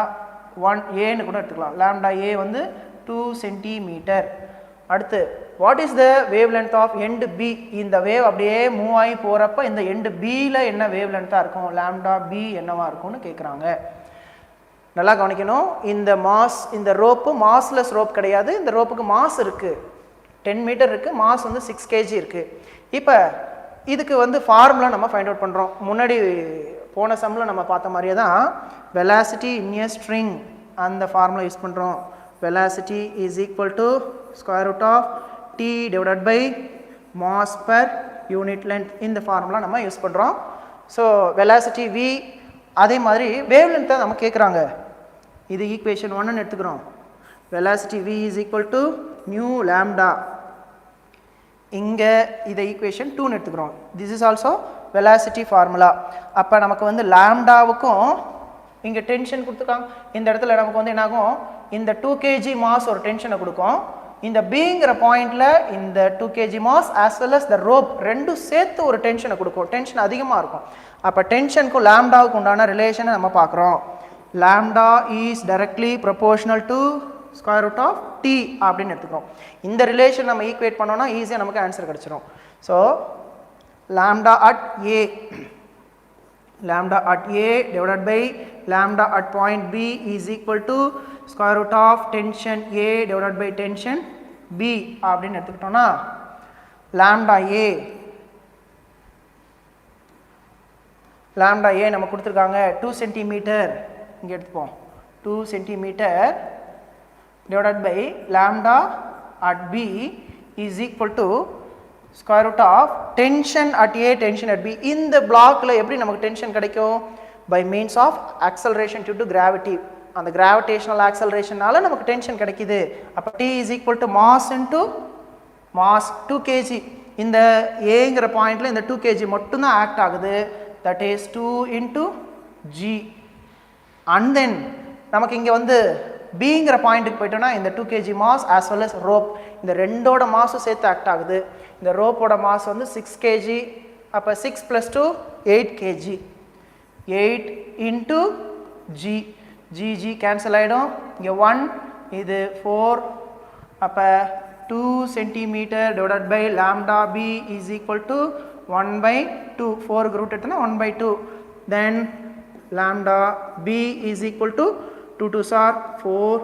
1a கூட எடுத்துக்கலாம். லாம்டா a வந்து 2 சென்டிமீட்டர். அடுத்து what is the wavelength of end B? இந்த வேவ் அப்படியே மூவ் ஆகி போகிறப்ப இந்த எண்டு பியில் என்ன வேவ் லென்த்தாக இருக்கும், லாம்டா பி என்னவா இருக்கும்னு கேட்குறாங்க. நல்லா கவனிக்கணும். இந்த மாஸ், இந்த ரோப்பு மாஸ்லெஸ் ரோப் கிடையாது. இந்த ரோப்புக்கு மாஸ் இருக்குது, 10 மீட்டர் இருக்குது, மாஸ் வந்து 6 kg இருக்குது. இப்போ இதுக்கு வந்து ஃபார்முலா நம்ம ஃபைண்ட் அவுட் பண்ணுறோம். முன்னாடி போன சம்மில் நம்ம பார்த்த மாதிரியே தான் வெலாசிட்டி இன் எ ஸ்ட்ரிங் அந்த ஃபார்முலா யூஸ் பண்ணுறோம். Velocity is equal to square root of T divided by mass per unit length. இந்த ஃபார்முலா நம்ம யூஸ் பண்ணுறோம். ஸோ வெலாசிட்டி v, அதே மாதிரி வேவ் லென்த்தை நம்ம கேட்குறாங்க. இது ஈக்குவேஷன் 1ன்னு எடுத்துக்கிறோம். Velocity v is equal to mu lambda. இங்கே இதை ஈக்குவேஷன் 2ன்னு எடுத்துக்கிறோம். This is also velocity formula. அப்போ நமக்கு வந்து லாம்டாவுக்கும் இங்கே டென்ஷன் கொடுத்துருக்காங்க. இந்த இடத்துல நமக்கு வந்து என்னாகும், இந்த 2 kg மாஸ் ஒரு டென்ஷனை கொடுக்கும். இந்த பிங்கிற பாயிண்டில் இந்த 2 kg mass as well as the rope ரெண்டும் சேர்த்து ஒரு டென்ஷனை கொடுக்கும். டென்ஷன் அதிகமாக இருக்கும். அப்போ டென்ஷனுக்கும் லாம்டாவுக்கு உண்டான ரிலேஷனை நம்ம பார்க்குறோம். Lambda is directly proportional to square root of T அப்படின்னு எடுத்துக்கிறோம். இந்த ரிலேஷன் நம்ம ஈக்குவேட் பண்ணோம்னா ஈஸியாக நமக்கு ஆன்சர் கிடச்சிரும். So lambda at A, lambda at A divided by lambda at point B is equal to square root of tension A divided by tension B அப்படின்னு எடுத்துக்கிட்டோம்னா லாம்டா ஏ, லாம்டா ஏ நம்ம கொடுத்துருக்காங்க 2 சென்டிமீட்டர். இங்கே எடுத்துப்போம். 2 centimetre divided by lambda at b is equal to square root of tension at a, tension at b. இந்த பிளாக்ல எப்படி நமக்கு டென்ஷன் கிடைக்கும்? by means of acceleration due to gravity. அந்த gravitational accelerationனால நமக்கு டென்ஷன் கிடைக்குது. அப்ப t is equal to mass into mass 2 kg. இந்த aங்கிற பாயிண்ட்ல இந்த 2 kg மட்டும் தான் ஆக்ட் ஆகுது. that is 2 into g. and then நமக்கு இங்க வந்து பிங்கிற பாயிண்ட்டுக்கு போயிட்டோம்னா இந்த 2 kg mass as well as rope, இந்த ரெண்டோட மாஸும் சேர்த்து ஆக்ட் ஆகுது. இந்த ரோப்போட மாஸ் வந்து 6 kg. அப்போ 6 + 2 8 kg. 8 into g, g cancel ஆகிடும். இங்கே 1, இது 4. அப்போ 2 centimetre divided by lambda B is equal to 1/2. 4 root எடுத்தோன்னா 1/2. Then lambda B is equal to 2 2s are 4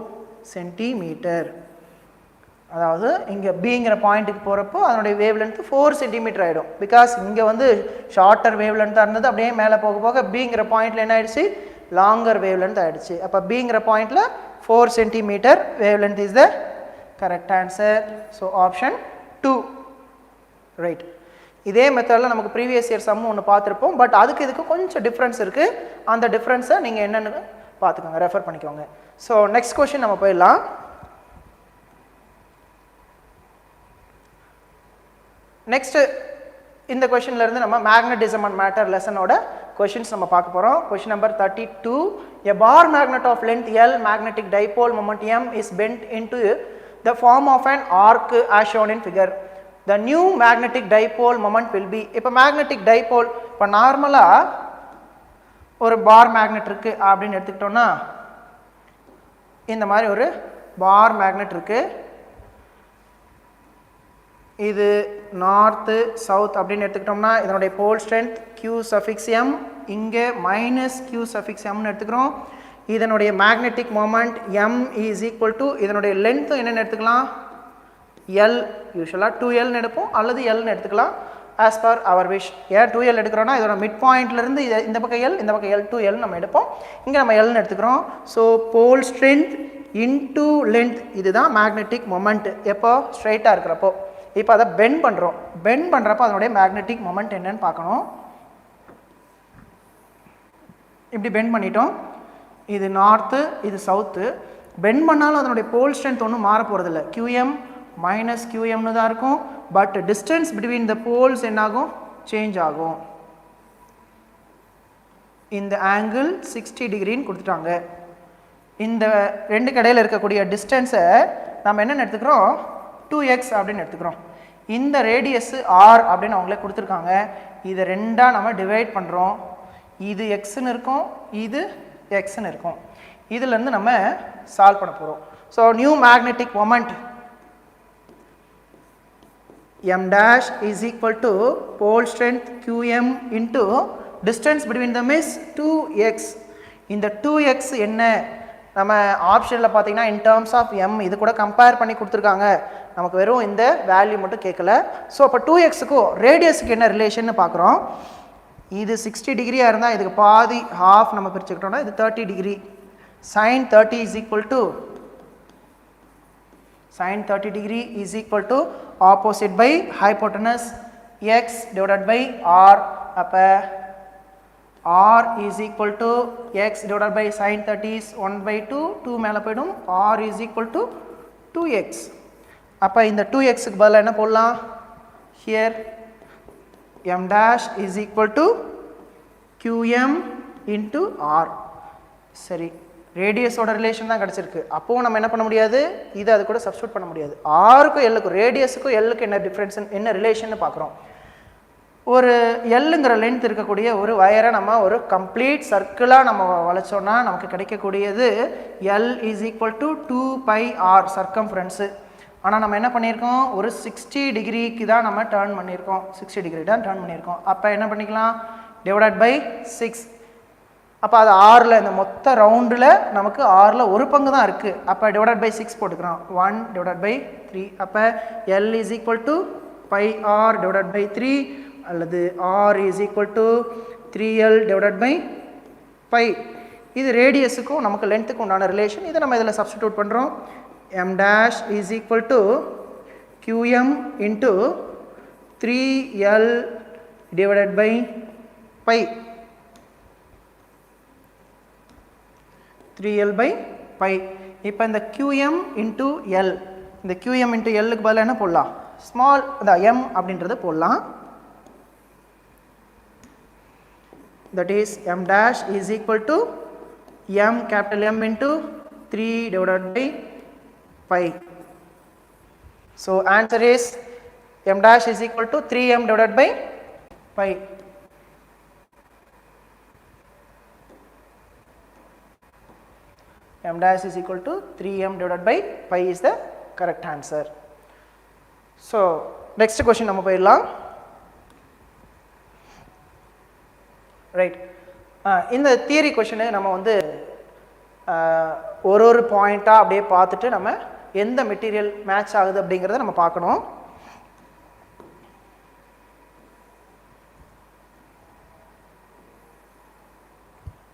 centimetre. அதாவது இங்கே பிங்கிற பாயிண்ட்டுக்கு போகிறப்போ அதனுடைய வேவ் லென்த்து 4 சென்டிமீட்டர் ஆகிடும். பிகாஸ் இங்கே வந்து ஷார்ட்டர் வேவ் லென்த்தாக இருந்தது, அப்படியே மேலே போக போக பிங்கிற பாயிண்டில் என்ன ஆகிடுச்சு, லாங்கர் வேவ் லென்த் ஆகிடுச்சு. அப்போ பிங்கிற பாயிண்டில் 4 centimetre wave length is the correct answer. So option 2. Right. இதே மெத்தடில் நமக்கு ப்ரீவியஸ் இயர் சம் ஒன்று பார்த்துருப்போம். பட் அதுக்கு இதுக்கு கொஞ்சம் டிஃப்ரென்ஸ் இருக்குது. அந்த டிஃப்ரென்ஸை நீங்கள் என்னென்னு பார்த்துக்கோங்க, ரெஃபர் பண்ணிக்கோங்க. ஸோ நெக்ஸ்ட் கொஷின் நம்ம போயிடலாம். நெக்ஸ்ட் இந்த கொஷின்லேருந்து நம்ம மேக்னட்டிசம் அண்ட் மேட்டர் லெசனோட கொஷின்ஸ் நம்ம பார்க்க போகிறோம். Question number 32. A bar magnet of length L, magnetic dipole moment M is bent into the form of an arc as shown in figure. The new magnetic dipole moment will be. இப்போ magnetic dipole, இப்போ நார்மலாக ஒரு bar magnet இருக்குது அப்படின்னு எடுத்துக்கிட்டோன்னா இந்த மாதிரி ஒரு பார் மேக்னெட் இருக்குது. இது நார்த்து சவுத் அப்படின்னு எடுத்துக்கிட்டோம்னா இதனுடைய pole strength q suffix m, இங்கே மைனஸ் q சஃபிக்ஸ் mனு எடுத்துக்கிறோம். இதனுடைய magnetic moment m is equal to இதனுடைய லென்த்து என்னென்னு எடுத்துக்கலாம், எல், யூஸ்வலாக 2Lன்னு எடுப்போம் அல்லது எல்னு எடுத்துக்கலாம் ஆஸ் பர் அவர் விஷ். ஏன் 2L எடுக்கிறோன்னா இதோட மிட் பாயிண்ட்லேருந்து இந்த பக்கம் எல், இந்த பக்கம் எல், 2L நம்ம எடுப்போம். இங்கே நம்ம எல்னு எடுத்துக்கிறோம். So pole strength into length, இதுதான் மேக்னெட்டிக் மொமெண்ட் எப்போ ஸ்ட்ரைட்டாக இருக்கிறப்போ. இப்போ அதை பெண்ட் பண்ணுறோம். பெண்ட் பண்ணுறப்போ அதனுடைய மேக்னெட்டிக் மொமெண்ட் என்னன்னு பார்க்கணும். இப்படி பெண்ட் பண்ணிட்டோம். இது நார்த்து, இது சவுத்து. பெண்ட் பண்ணாலும் அதனுடைய போல் ஸ்ட்ரென்த் ஒன்றும் மாற போகிறதில்ல, QM மைனஸ் QMனு தான் இருக்கும். But distance between the poles என்னாகும், சேஞ்ச் ஆகும். இந்த ஆங்கிள் 60 டிகிரின்னு கொடுத்துட்டாங்க. இந்த ரெண்டு கடையில் இருக்கக்கூடிய டிஸ்டன்ஸை நம்ம என்னென்னு எடுத்துக்கிறோம், 2x அப்படின்னு எடுத்துக்கிறோம். இந்த ரேடியஸ் r அப்படின்னு அவங்களே கொடுத்துருக்காங்க. இதை ரெண்டாக நம்ம டிவைட் பண்ணுறோம். இது xன்னு இருக்கும், இது xன்னு இருக்கும். இதுலேருந்து நம்ம சால்வ் பண்ண போகிறோம். So new magnetic moment m dash is equal to pole strength qm into distance between them is 2x. இந்த 2x என்ன, நம்ம ஆப்ஷனில் பார்த்தீங்கன்னா in terms of m இது கூட கம்பேர் பண்ணி கொடுத்துருக்காங்க. நமக்கு வெறும் இந்த வேல்யூ மட்டும் கேட்கல. ஸோ அப்போ 2xக்கும் ரேடியஸுக்கு என்ன ரிலேஷன் பார்க்குறோம். இது 60 டிகிரியாக இருந்தால் இதுக்கு பாதி ஹாஃப் நம்ம பிரிச்சுக்கிட்டோம்னா இது 30 degree. sin 30 is equal to sin 30 degree is equal to opposite by hypotenuse x divided by r. அப்போ r is equal to x divided by sin 30 is 1/2, 2 மேலே போய்டும். r is equal to 2x. அப்போ இந்த 2xக்கு பதிலாக என்ன போடலாம், here m dash is equal to qm into r. சரி, ரேடியஸோட relation தான் கிடச்சிருக்கு. அப்போவும் நம்ம என்ன பண்ண முடியாது, இதை அது கூட சப்ஸ்டியூட் பண்ண முடியாது. ஆருக்கும் எல்லுக்கும், ரேடியஸுக்கும் எல்லுக்கு என்ன டிஃப்ரென்ஸ், என்ன ரிலேஷன் பார்க்குறோம். ஒரு எல்லுங்கிற லென்த் இருக்கக்கூடிய ஒரு வயரை நம்ம ஒரு கம்ப்ளீட் சர்க்கிளாக நம்ம வளைச்சோன்னா நமக்கு கிடைக்கக்கூடியது L is equal to 2πr circumference. ஆனால் நம்ம என்ன பண்ணியிருக்கோம், ஒரு 60 டிகிரிக்கு தான் நம்ம டர்ன் பண்ணியிருக்கோம். 60 டிகிரி தான் டர்ன் பண்ணியிருக்கோம். அப்போ என்ன பண்ணிக்கலாம், டிவைடட் பை 6. அப்போ அது ஆறில், இந்த மொத்த ரவுண்டில் நமக்கு ஆறில் ஒரு பங்கு தான் இருக்குது. அப்போ டிவைடட் பை 6 போட்டுக்கிறோம். 1 டிவைடட் பை 3. அப்போ L is equal to πr divided by 3 அல்லது R is equal to 3l divided by π. இது ரேடியஸுக்கும் நமக்கு லென்த்துக்கும் உண்டான ரிலேஷன். இதை நம்ம இதில் சப்ஸ்டிடியூட் பண்ணுறோம். m dash is equal to qm into 3l divided by pi. 3l by pi. இப்போ இந்த qm into l, இந்த qm into lக்கு பதிலாக என்ன போடலாம், ஸ்மால் இந்த m அப்படின்றது போடலாம். that is m dash is equal to m capital M into 3 divided by pi. So answer is m dash is equal to 3m divided by pi. M dash is equal to 3m divided by pi is the correct answer. So next question நம்ம போயிடலாம். Right, இந்த theory கொஷனை நம்ம வந்து ஒரு பாயிண்ட்டாக அப்படியே பார்த்துட்டு நம்ம எந்த மெட்டீரியல் மேட்ச் ஆகுது அப்படிங்கிறத நம்ம பார்க்கணும்.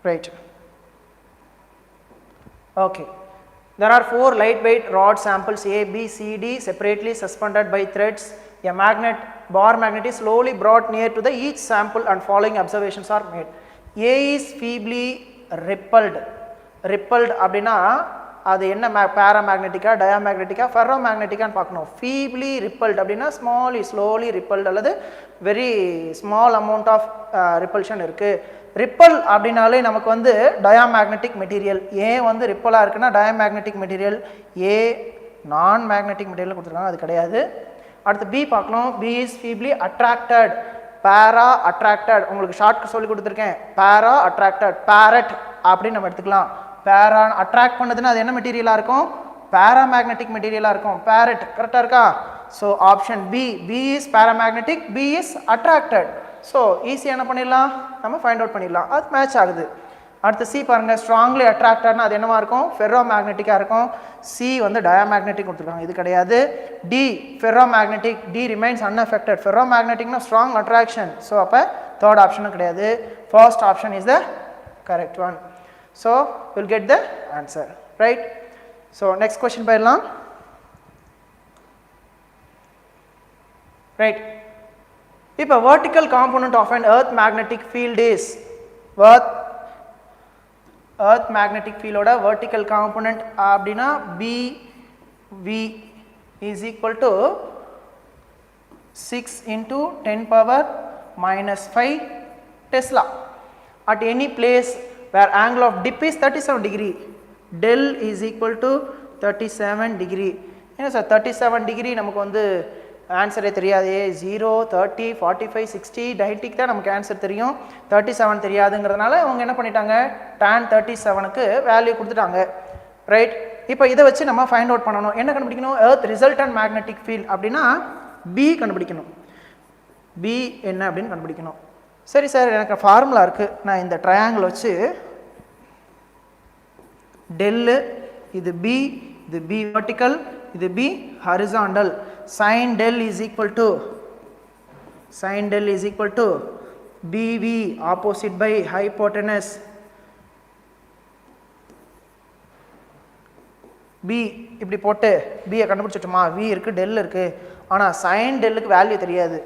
Right, okay. There are 4 lightweight rod samples A, B, C, D separately suspended by threads. A bar magnet is slowly brought near to the each sample and following observations are made. A is feebly repelled. Repelled அப்படின்னா அது என்ன, பேராமேக்னெட்டிக்கா, டயாமேக்னெட்டிக்கா, ஃபெரோமேக்னெட்டிக்கான்னு பார்க்கணும். ஃபீப்லி ரிப்பல்ட் அப்படின்னா slowly repelled அல்லது very small amount of repulsion இருக்குது. Repel அப்படின்னாலே நமக்கு வந்து டயாமேக்னெட்டிக் மெட்டீரியல். ஏன் வந்து ரிப்பலாக இருக்குன்னா டயாமேக்னெட்டிக் மெட்டீரியல். ஏ நான் மேக்னெட்டிக் மெட்டீரியல் கொடுத்துருக்காங்க, அது கிடையாது. அடுத்து பி பார்க்கணும். பி இஸ் ஃபீப்லி அட்ராக்டட், பேரா அட்ராக்டட். உங்களுக்கு ஷார்ட் சொல்லி கொடுத்துருக்கேன், பேரா அட்ராக்டட், பேரட் அப்படின்னு நம்ம எடுத்துக்கலாம். பேரா அட்ராக்ட் பண்ணதுன்னா அது என்ன மெட்டீரியலாக இருக்கும், பேராமேக்னெட்டிக் மெட்டீரியலாக இருக்கும். பேரட் கரெக்டாக இருக்கா? So option B is paramagnetic, B is attracted. So easy என்ன பண்ணிடலாம், நம்ம find out பண்ணிடலாம். அது மேட்ச் ஆகுது. அடுத்து C பாருங்க, strongly attractedனா அது என்னவா இருக்கும், ferromagnetic-ஆ இருக்கும். C வந்து diamagnetic கொடுத்துருக்காங்க, இது கிடையாது. D ferromagnetic, D remains unaffected. Ferromagnetic-னா strong attraction. So அப்ப third option கிடையாது. First option is the correct one. So we'll get the answer, right? So next question போயிடலாம். Right. If a vertical component of an earth magnetic field is earth magnetic field oda vertical component அப்படினா BV is equal to 6 into 10 power minus 5 Tesla at any place where angle of dip is 37 degree, del is equal to 37 degree. என்ன sir 37 degree நமக்கு வந்து ஆன்சரே தெரியாதே, 0, 30, 45, 60, 90க்கு தான் நமக்கு answer தெரியும், 37 தெரியாதுங்கிறதுனால அவங்க என்ன பண்ணிட்டாங்க, tan 37க்கு வேல்யூ கொடுத்துட்டாங்க, ரைட். இப்போ இதை வச்சு நம்ம ஃபைண்ட் அவுட் பண்ணணும். என்ன கண்டுபிடிக்கணும், எர்த் ரிசல்டன்ட் மேக்னெட்டிக் ஃபீல்ட் அப்படின்னா பி கண்டுபிடிக்கணும். பி என்ன அப்படின்னு கண்டுபிடிக்கணும். சரி சார், எனக்கு ஃபார்முலா இருக்குது, நான் இந்த ட்ரையாங்கிள் வச்சு டெல்லு, இது பி, இது பி வெர்டிக்கல், இது B horizontal. sin del is equal to BV opposite by hypotenuse. B இப்படி போட்டு B கண்டுபிடிச்சிட்டோமா, V இருக்கு, del இருக்கு, ஆனால் sin delக்கு வேல்யூ தெரியாது.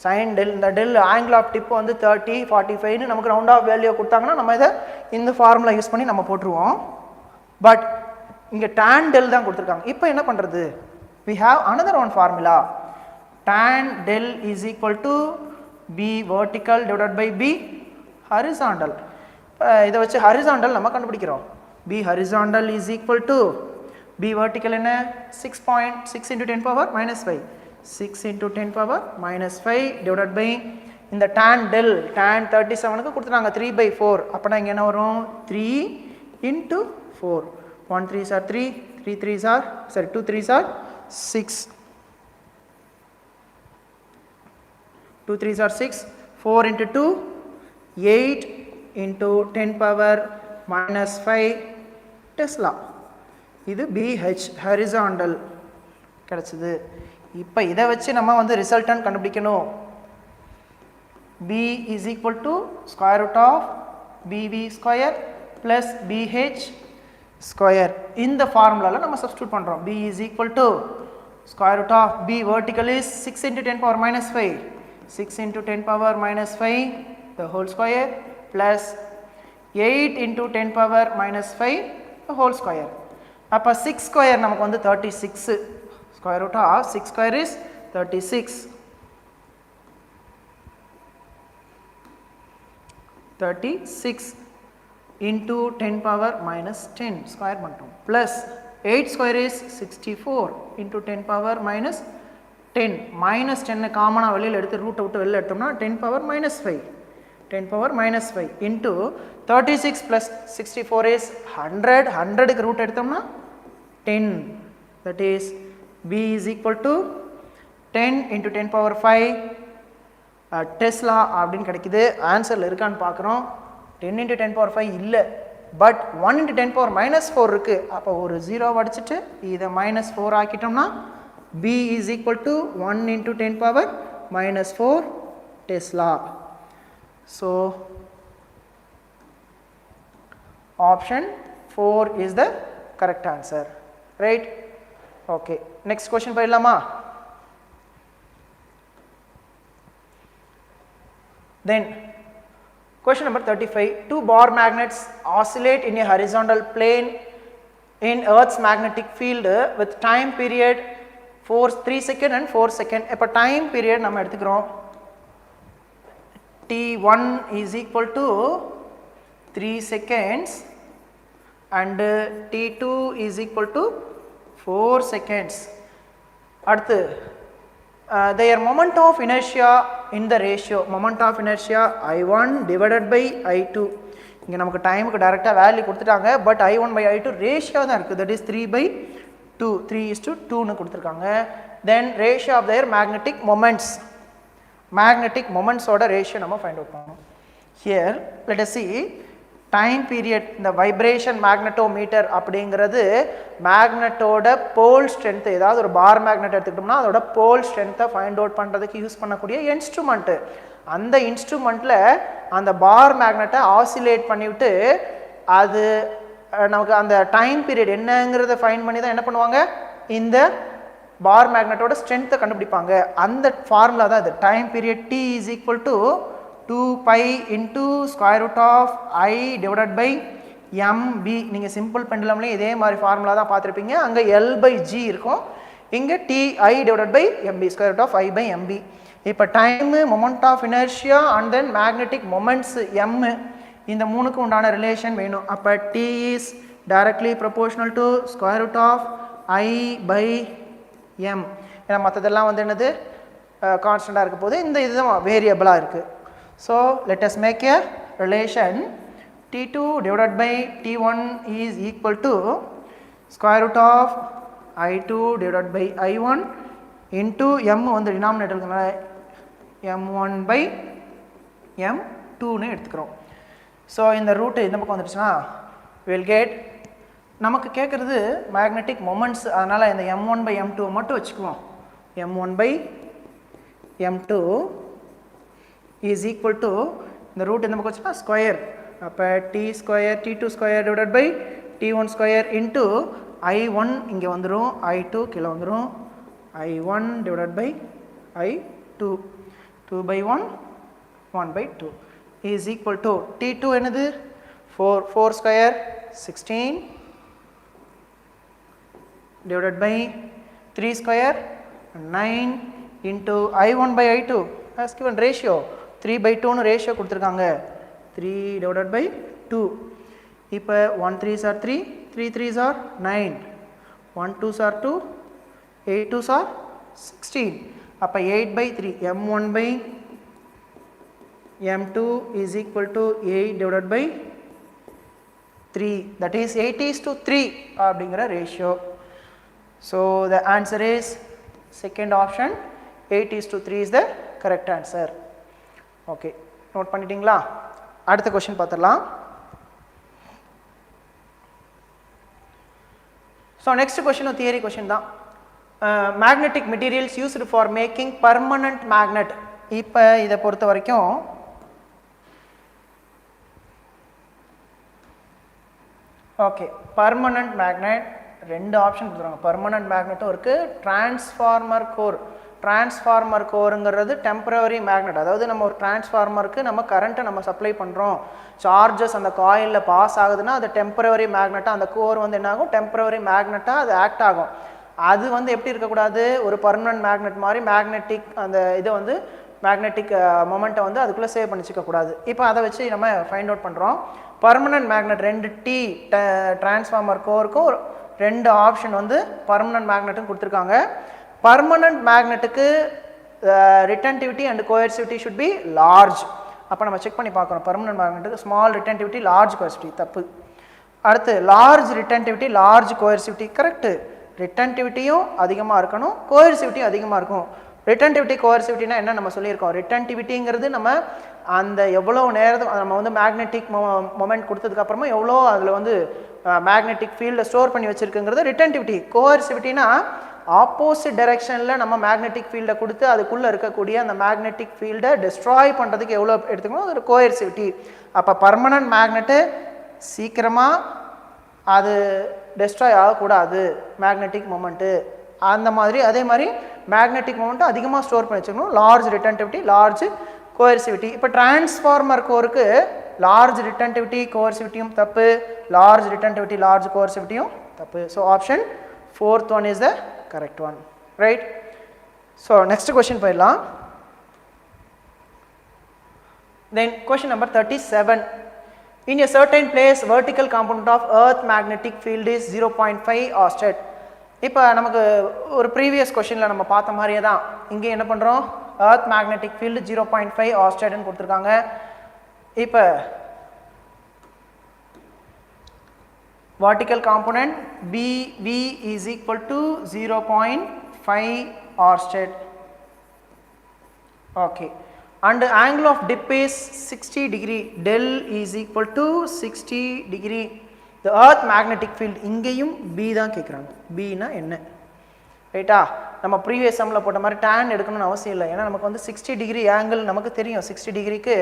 sin del, இந்த del angle of tip வந்து 30, 45 நமக்கு ரவுண்ட் ஆஃப் வேல்யூ கொடுத்தாங்கன்னா நம்ம இதை இந்த ஃபார்முலா யூஸ் பண்ணி நம்ம போட்டுருவோம். பட் இங்கே tan del தான் கொடுத்துருக்காங்க. இப்போ என்ன பண்ணுறது, we have another one formula, tan del is equal to B vertical divided by B horizontal. இதை வச்சு horizontal நம்ம கண்டுபிடிக்கிறோம். B horizontal is equal to B vertical என்ன 6.6 into 10 power minus 5, 6 into 10 power minus 5 divided by இந்த tan del, tan 37க்கு கொடுத்துட்டாங்க 3/4, அப்போனா இங்கே என்ன வரும், 3 into 4, 1 3s are 3, 3 3s are, sorry 2 3s are 6, 2 3s are 6, 4 into 2, 8 into 10 power minus 5 Tesla. இது BH horizontal கிடைச்சது. இப்போ இதை வச்சு நம்ம வந்து ரிசல்டன்ட் கண்டுபிடிக்கணும். B is equal to square root of BV square plus BH square. இந்த ஃபார்முலாவில் நம்ம சப்ஸ்டியூட் பண்ணுறோம். B is equal to square root of B vertical is 6 into 10 power minus 5, 6 into 10 power minus 5 the whole square plus 8 into 10 power minus 5 the whole square. அப்போ 6 square நமக்கு வந்து 36, square root of 6 square is 36, 36 into 10 power minus 10 square பண்ணிட்டோம் plus 8 square is 64 into 10 power minus 10, minus 10 காமனாக வெளியில் எடுத்து ரூட்டை விட்டு வெளியில் எடுத்தோம்னா 10 power minus 5, 10 power minus 5 into 36 plus 64 is 100, 100க்கு ரூட் எடுத்தோம்னா 10, that is B is equal to 10 into 10 power 5 Tesla அப்படின்னு கிடைக்குது. ஆன்சரில் இருக்கான்னு பார்க்குறோம், 10 into 10 power 5 இல்லை, பட் 1 into 10 power minus 4 இருக்குது. அப்போ ஒரு 0 அடிச்சுட்டு இதை minus 4 ஆக்கிட்டோம்னா B is equal to 1 into 10 power minus 4 Tesla. So option 4 is the correct answer, right? Okay, next question போயிடலாமா? Then question number 35, two bar magnets oscillate in a horizontal plane in Earth's magnetic field with time period 3 second and 4 second. இப்போ time period நம்ம எடுத்துக்கிறோம், T1 is equal to 3 seconds and T2 is equal to 4 seconds. அடுத்து their moment of inertia in the ratio, moment of inertia I1 divided by I2. இங்கே நமக்கு டைமுக்கு டைரெக்டாக value கொடுத்துட்டாங்க, but I1 by I2 ratio தான் இருக்குது, that is 3/2, 3:2ன்னு கொடுத்துருக்காங்க. then ratio of their magnetic moments. Magnetic moments oda ratio நம்ம find out பண்ணனும். Here let us see time period. இந்த vibration magnetometer அப்படிங்கிறது மேக்னெட்டோட pole strength, ஏதாவது ஒரு பார் மேக்னெட் எடுத்துக்கிட்டோம்னா அதோட pole strength find out பண்றதுக்கு யூஸ் பண்ணக்கூடிய இன்ஸ்ட்ருமெண்ட். அந்த இன்ஸ்ட்ருமெண்ட்ல அந்த பார் மேக்னெட்டை ஆசிலேட் பண்ணிவிட்டு அது நமக்கு அந்த டைம் பீரியட் என்னங்கிறத ஃபைண்ட் பண்ணி தான் என்ன பண்ணுவாங்க, இந்த பார் மேக்னெட்டோட ஸ்ட்ரென்த்தை கண்டுபிடிப்பாங்க. அந்த ஃபார்முலா தான் இது. Time period T is equal to 2 pi into square root of I divided by mb. நீங்கள் சிம்பிள் பெண்டுலம்லேயும் இதே மாதிரி ஃபார்முலா தான் பார்த்துருப்பீங்க. அங்கே L by G இருக்கும், இங்கே TI divided by mb, square root of I by mb. இப்போ time, moment of inertia and then magnetic moments m, இந்த மூணுக்கு உண்டான ரிலேஷன் வேணும். அப்போ T is directly proportional to square root of I by m. ஏன்னா மற்றதெல்லாம் வந்து என்னது கான்ஸ்டண்ட்டாக இருக்க போது, இந்த இதுதான் வேரியபிளாக இருக்குது. So let us make a relation. T2 divided by T1 is equal to square root of I2 divided by I1 into m வந்து டினாமினேட்டர் இருக்கிறதுனால m1 by m2ன்னு எடுத்துக்கிறோம். ஸோ இந்த ரூட்டு இந்த பக்கம் வந்துடுச்சுன்னா வில் கேட், நமக்கு கேட்குறது மேக்னெட்டிக் மொமெண்ட்ஸ், அதனால் இந்த m1 by m2 மட்டும் வச்சுக்குவோம். m1 by m2 is equal to, இந்த ரூட் இந்த பக்கம் வச்சுன்னா ஸ்கொயர், அப்போ t square T2 square divided by T1 square into I1 இங்கே வந்துடும், I2 கீழே வந்துடும், I1 divided by I2, 2 by 1, 1 by 2 is equal to T2 என்னது 4 square 16 divided by 3 square 9 into I1 by I2 as given ratio 3 by 2 னு ratio கொடுத்துருக்காங்க, 3 divided by 2. இப்போ 1 3s are 3, 3 3s are 9, 1 2s are 2, 8 2s are 16. அப்போ 8 by 3, m1 by m2 is equal to 8 divided by 3, that is 8:3 அப்படிங்கிற ratio. So the answer is second option, 8:3 is the correct answer. Okay, note பண்ணிட்டீங்களா? அடுத்த question பார்த்துடலாம். So next question theory question தான். Magnetic materials used for making permanent magnet. இப்போ இதை பொறுத்த வரைக்கும் okay, permanent magnet ரெண்டு ஆப்ஷன் கொடுத்துருவாங்க. பர்மனண்ட் மேக்னெட்டும் இருக்குது, டிரான்ஸ்ஃபார்மர் கோர். டிரான்ஸ்ஃபார்மர் கோருங்கிறது டெம்பரவரி மேக்னெட், அதாவது நம்ம ஒரு டிரான்ஸ்ஃபார்மருக்கு நம்ம கரண்ட்டை நம்ம சப்ளை பண்ணுறோம், சார்ஜஸ் அந்த காயிலில் பாஸ் ஆகுதுன்னா அது டெம்பரவரி மேக்னெட்டாக, அந்த கோர் வந்து என்ன ஆகும், டெம்பரவரி மேக்னெட்டாக அது ஆக்ட் ஆகும். அது வந்து எப்படி இருக்கக்கூடாது, ஒரு பர்மனன்ட் மேக்னெட் மாதிரி மேக்னெட்டிக் அந்த இதை வந்து மேக்னெட்டிக் மொமெண்ட்டை வந்து அதுக்குள்ளே சேவ் பண்ணிச்சிக்கக்கூடாது. இப்போ அதை வச்சு நம்ம ஃபைண்ட் அவுட் பண்ணுறோம். பர்மனன்ட் மேக்னெட் 2 T டிரான்ஸ்ஃபார்மர் கோருக்கும் 2 ஆப்ஷன் வந்து பர்மனன்ட் மேக்னெட்டும் கொடுத்துருக்காங்க. பர்மனன்ட் மேக்னெட்டுக்கு retentivity and coercivity should be large. அப்போ நம்ம செக் பண்ணி பார்க்குறோம், பர்மனன்ட் மேக்னெட்டுக்கு ஸ்மால் ரிட்டன்டிவிட்டி லார்ஜ் கோயர்சிவிட்டி தப்பு. அடுத்து large retentivity large coercivity correct. ரிட்டன்டிவிட்டியும் அதிகமாக இருக்கணும், கோயர்சிவிட்டியும் அதிகமாக இருக்கும். ரிட்டன்டிவிட்டி கோயர்சிவிட்டினா என்ன நம்ம சொல்லியிருக்கோம், ரிட்டன்டிவிட்டிங்கிறது நம்ம அந்த எவ்வளோ நேரத்துக்கு நம்ம வந்து மேக்னெட்டிக் மொமெண்ட் கொடுத்ததுக்கப்புறமா எவ்வளோ அதில் வந்து மேக்னெட்டிக் ஃபீல்டை ஸ்டோர் பண்ணி வச்சுருக்குங்கிறது ரிட்டன்டிவிட்டி. கோயர்சிவிட்டினா ஆப்போசிட் டைரெக்ஷனில் நம்ம மேக்னெட்டிக் ஃபீல்டை கொடுத்து அதுக்குள்ளே இருக்கக்கூடிய அந்த மேக்னெட்டிக் ஃபீல்டை டிஸ்ட்ராய் பண்ணுறதுக்கு எவ்வளோ எடுத்துக்கணும், அது கோயர்சிவிட்டி. அப்போ பர்மனன்ட் மேக்னெட்டு சீக்கிரமாக அது டிஸ்ட்ராய் ஆகக்கூடாது மேக்னெட்டிக் மொமெண்ட்டு, அந்த மாதிரி. அதே மாதிரி மேக்னெட்டிக் மொமெண்ட்டு அதிகமாக ஸ்டோர் பண்ணி வச்சுக்கணும், லார்ஜ் ரிட்டன்டிவிட்டி லார்ஜ் கோயர்சிவிட்டி. இப்போ டிரான்ஸ்ஃபார்மர் கோருக்கு லார்ஜ் ரிட்டன்டிவிட்டி கோயர்சிவிட்டியும் தப்பு, லார்ஜ் ரிட்டன்டிவிட்டி லார்ஜ் கோயர்சிவிட்டியும் தப்பு. So option 4th one is the correct one, right? So next question போயிடலாம். Then question number 37. In a certain place vertical component of earth magnetic field is 0.5 oersted. இப்போ நமக்கு ஒரு previous கொஷினில் நம்ம பார்த்த மாதிரியே தான் இங்கே என்ன பண்ணுறோம், earth magnetic field 0.5 oerstedன்னு கொடுத்துருக்காங்க. இப்போ vertical component BV is equal to 0.5 or straight. Okay, and angle of dip is 60 degree, del is equal to 60 degree. The earth magnetic field இங்கேயும் B தான் கேட்குறாங்க. B னா என்ன ரைட்டா? நம்ம ப்ரீவியஸ் சம்மில் போட்ட மாதிரி tan எடுக்கணும்னு அவசியம் இல்லை. ஏன்னா நமக்கு வந்து 60 டிகிரி ஆங்கிள் நமக்கு தெரியும். 60 டிகிரிக்கு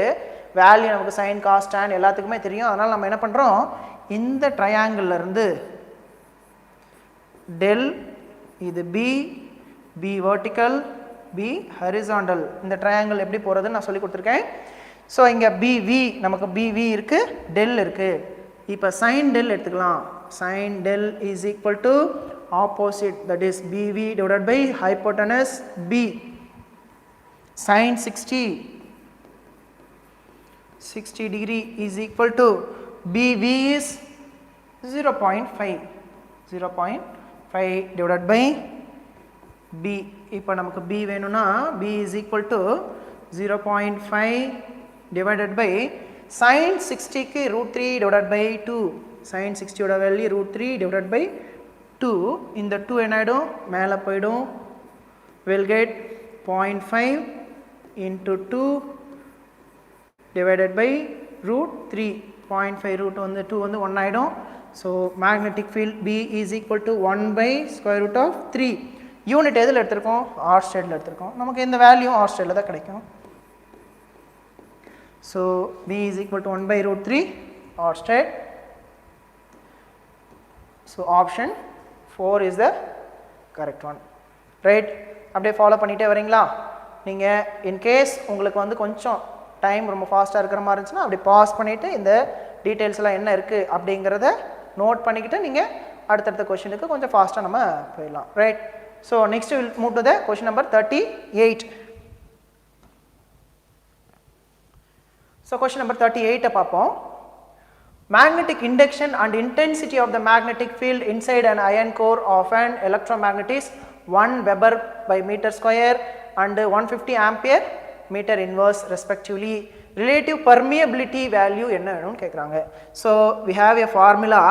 வேல்யூ நமக்கு சைன் காஸ் tan எல்லாத்துக்குமே தெரியும். அதனால் நம்ம என்ன பண்ணுறோம், இந்த ட்ரையாங்கிள்லேருந்து டெல் இது B, B vertical, B horizontal, இந்த ட்ரையாங்கிள் எப்படி போகிறதுன்னு நான் சொல்லி கொடுத்துருக்கேன். ஸோ இங்கே BV நமக்கு BV இருக்குது, டெல் இருக்குது. இப்போ சைன் டெல் எடுத்துக்கலாம். Sine del is equal to opposite, that is BV divided by hypotenuse B. Sin 60 degree is equal to BV is 0.5 divided by B. இப்போ நமக்கு B வேணும்னா B is equal to 0.5 divided by sin 60 க்கு √3 divided by 2. sin 60 ஓட value √3 divided by 2. இந்த 2 என்ன ஆயிடும், மேலே போயிடும். will get 0.5 into 2 divided by √3. 0.5 root வந்து 2 வந்து 1 ஆயிடும். So magnetic field B is equal to 1 by square root of 3. Unit எதில் எடுத்திருக்கோம், ஆர் ஸ்டேட்டில் எடுத்திருக்கோம். நமக்கு இந்த வேல்யூ ஆர் ஸ்டேட்டில் தான் கிடைக்கும். So B is equal to 1 by √3 oersted. So option 4 is the correct one, right? அப்படியே ஃபாலோ பண்ணிகிட்டே வரீங்களா? நீங்கள் இன்கேஸ் உங்களுக்கு வந்து கொஞ்சம் டைம் ரொம்ப ஃபாஸ்ட்டாக இருக்கிற மாதிரி இருந்துச்சுன்னா அப்படி பாஸ் பண்ணிவிட்டு இந்த டீட்டெயில்ஸ்லாம் என்ன இருக்குது அப்படிங்கிறத நோட் பண்ணிக்கிட்டு நீங்கள் அடுத்தடுத்த கொஷினுக்கு கொஞ்சம் ஃபாஸ்ட்டாக நம்ம போயிடலாம், right? So next will move to the question number 38. So question number 38 பார்ப்போம். Magnetic induction and intensity of the magnetic field inside an iron core of an electromagnet is 1 Weber by meter square and 150 ampere meter inverse respectively. Relative permeability value என்ன வேணும்னு கேட்குறாங்க. So we have a formula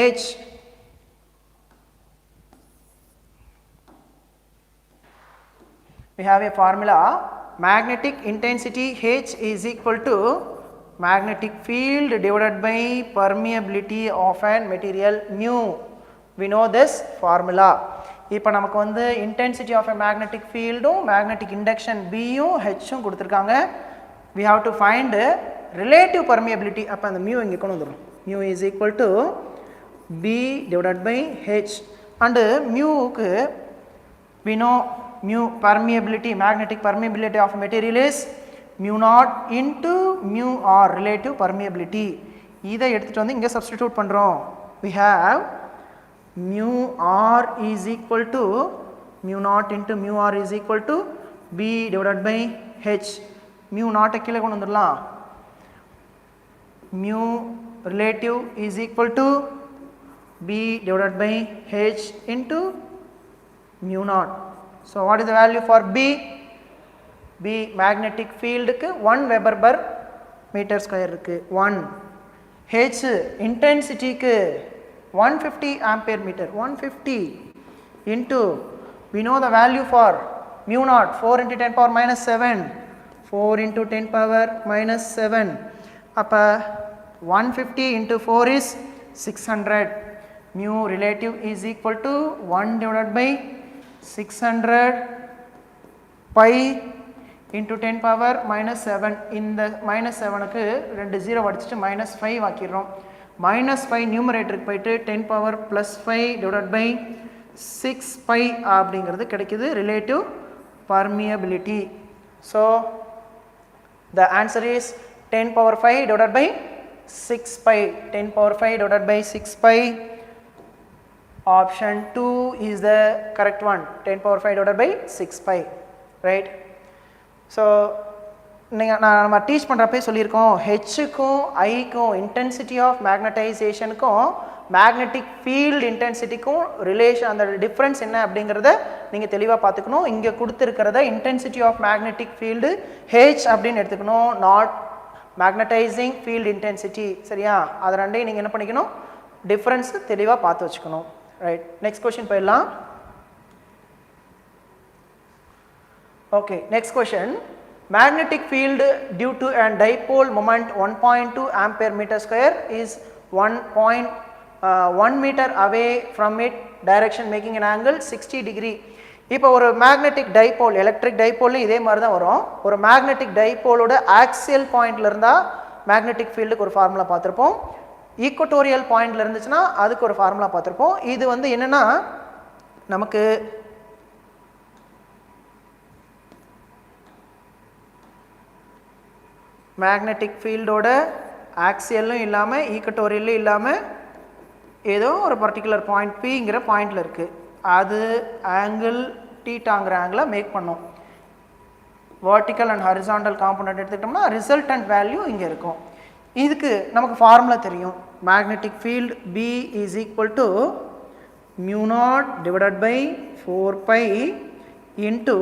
H magnetic intensity H is equal to magnetic field divided by permeability of an material mu. We know this formula. இப்போ நமக்கு வந்து intensity of a magnetic field magnetic induction B யும் H யும் கொடுத்திருக்காங்க. We have to find relative permeability. அப்ப அந்த mu இங்க கொண்டு வந்துரும். Mu is equal to B divided by H. And mu க்கு we know mu permeability, magnetic permeability of material is mu naught into mu r, relative permeability. இதை எடுத்துட்டு வந்து இங்கே substitute பண்ணுறோம். We have mu r is equal to mu naught into mu r is equal to B divided by H. mu naught கீழே கொண்டு வந்துடலாம். mu relative is equal to B divided by H into mu naught. So what is the value for B? B magnetic field க்கு 1 Weber per meter square இருக்கு 1. H intensity க்கு 150 ampere meter, 150 into we know the value for mu naught 4 into 10 power minus 7, 4 into 10 power minus 7. அப்ப 150 into 4 is 600. Mu relative is equal to 1 divided by 600 pi into 10 power minus 7. இந்த minus 7க்கு 2 0 அடிச்சிட்டு minus 5 ஆக்கிடுறோம். minus 5 நியூமரேட்டருக்கு போயிட்டு 10 power plus 5 divided by 6 pi அப்படிங்கிறது கிடைக்குது relative permeability. So the answer is 10 power 5 divided by 6 pi. 10 power 5 divided by 6 pi. Option 2 is the correct one. 10 power 5 divided by 6 pi, right? So நம்ம teach பண்ணுறப்பே சொல்லியிருக்கோம் ஹெச்சுக்கும் ஐக்கும் intensity of மேக்னடைசேஷனுக்கும் magnetic field இன்டென்சிட்டிக்கும் relation, அந்த difference என்ன அப்படிங்கிறத நீங்கள் தெளிவாக பார்த்துக்கணும். இங்கே கொடுத்துருக்கிறத intensity of magnetic field H அப்படின்னு எடுத்துக்கணும், நாட் மேக்னடைசிங் ஃபீல்டு இன்டென்சிட்டி. சரியா? அது ரெண்டையும் நீங்கள் என்ன பண்ணிக்கணும், டிஃப்ரென்ஸ் தெளிவாக பார்த்து வச்சுக்கணும், ரைட்? நெக்ஸ்ட் கொஸ்டின் போயிடலாம். Okay, next question. Magnetic field due to a dipole moment 1.2 ampere meter square is 1 meter away from it direction making an angle 60 degree. இப்போ ஒரு மேக்னெட்டிக் டைபோல் எலக்ட்ரிக் டைபோல் இதே மாதிரி தான் வரும். ஒரு மேக்னெட்டிக் டைபோலோட ஆக்சியல் பாயிண்ட்ல இருந்தால் மேக்னெட்டிக் ஃபீல்டுக்கு ஒரு ஃபார்முலா பார்த்துருப்போம். ஈக்குவட்டோரியல் பாயிண்ட்ல இருந்துச்சுன்னா அதுக்கு ஒரு ஃபார்முலா பார்த்துருப்போம். இது வந்து என்னன்னா நமக்கு மேக்னெட்டிக் ஃபீல்டோட ஆக்சியலும் இல்லாமல் ஈக்குவட்டோரியலும் இல்லாமல் ஏதோ ஒரு பர்டிகுலர் பாயிண்ட் பிங்கிற பாயிண்டில் இருக்குது. அது ஆங்கிள் தீட்டாங்கிற ஆங்கிளை மேக் பண்ணும். வெர்டிக்கல் அண்ட் ஹரிசாண்டல் காம்பனண்ட் எடுத்துக்கிட்டோம்னா ரிசல்டன்ட் வேல்யூ இங்கே இருக்கும். இதுக்கு நமக்கு ஃபார்முலா தெரியும். Magnetic field B is equal to μ0 divided by 4 pi into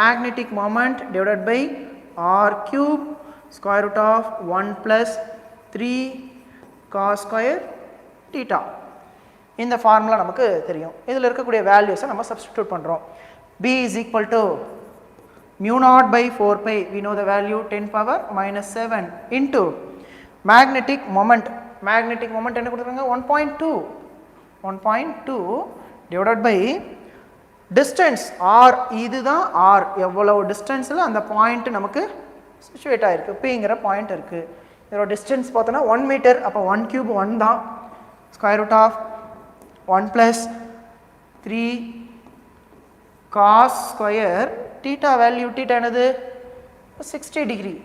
magnetic moment divided by R cube square root of 1 plus 3 cos square theta. இந்த formula நமக்கு தெரியும். இதில் இருக்கக்கூடிய வேல்யூஸை நம்ம சப்ஸ்டிடியூட் பண்ணுறோம். B is equal to μ0 by 4 pi, we know the value 10 power minus 7 into magnetic moment. Magnetic moment என்ன கொடுத்துருக்காங்க 1.2 divided by distance R. இதுதான் R. எவ்வளவு டிஸ்டன்ஸில் அந்த பாயிண்ட் நமக்கு சிச்சுவேட் ஆகிருக்கு, பிங்கிற பாயிண்ட் இருக்குது. இதோட டிஸ்டன்ஸ் பார்த்தோன்னா 1 மீட்டர். அப்போ 1 கியூப் 1 தான். Square root of 1 plus 3 cos square theta value theta என்னது 60 degree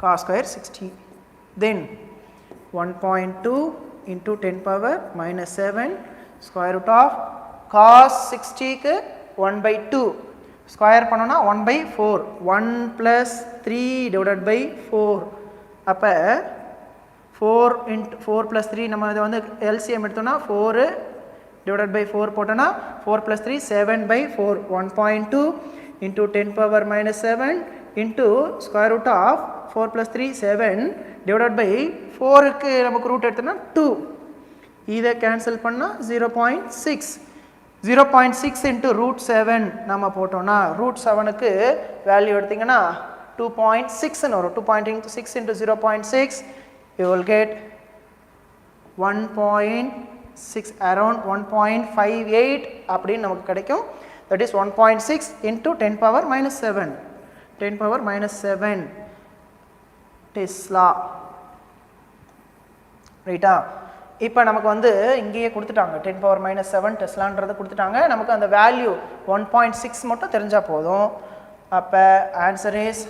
cos square 60. Then 1.2 into 10 power minus 7 square root of cos 60 க்கு 1 by 2 ஸ்கொயர் பண்ணோன்னா 1 by 4. 1 plus 3 divided by 4. அப்போ 4 into 4 plus 3 நம்ம இதை வந்து LCM எடுத்தோம்னா 4 divided by 4 போட்டோன்னா 4 plus 3 7 by 4. 1.2 into 10 power minus 7 into square root of 4 plus 3 7 divided by 4க்கு நமக்கு root எடுத்தோம்னா 2. இதை கேன்சல் பண்ணால் 0.6. 0.6 into root 7 நம்ம போட்டோம்னா root 7க்கு வேல்யூ எடுத்திங்கன்னா 2.6 வரும். 2.6 into 0.6 you will get 1.6 around 1.58 அப்படின்னு நமக்கு கிடைக்கும். That is 1.6 into 10 power minus 7. 10 power minus 7 Tesla. ரைட்டா? இப்போ நமக்கு வந்து இங்கேயே கொடுத்துட்டாங்க 10 power minus 7 டெஸ்லான்றது கொடுத்துட்டாங்க. நமக்கு அந்த வேல்யூ 1.6 மட்டும் தெரிஞ்சால் போதும். அப்போ ஆன்சர் இஸ்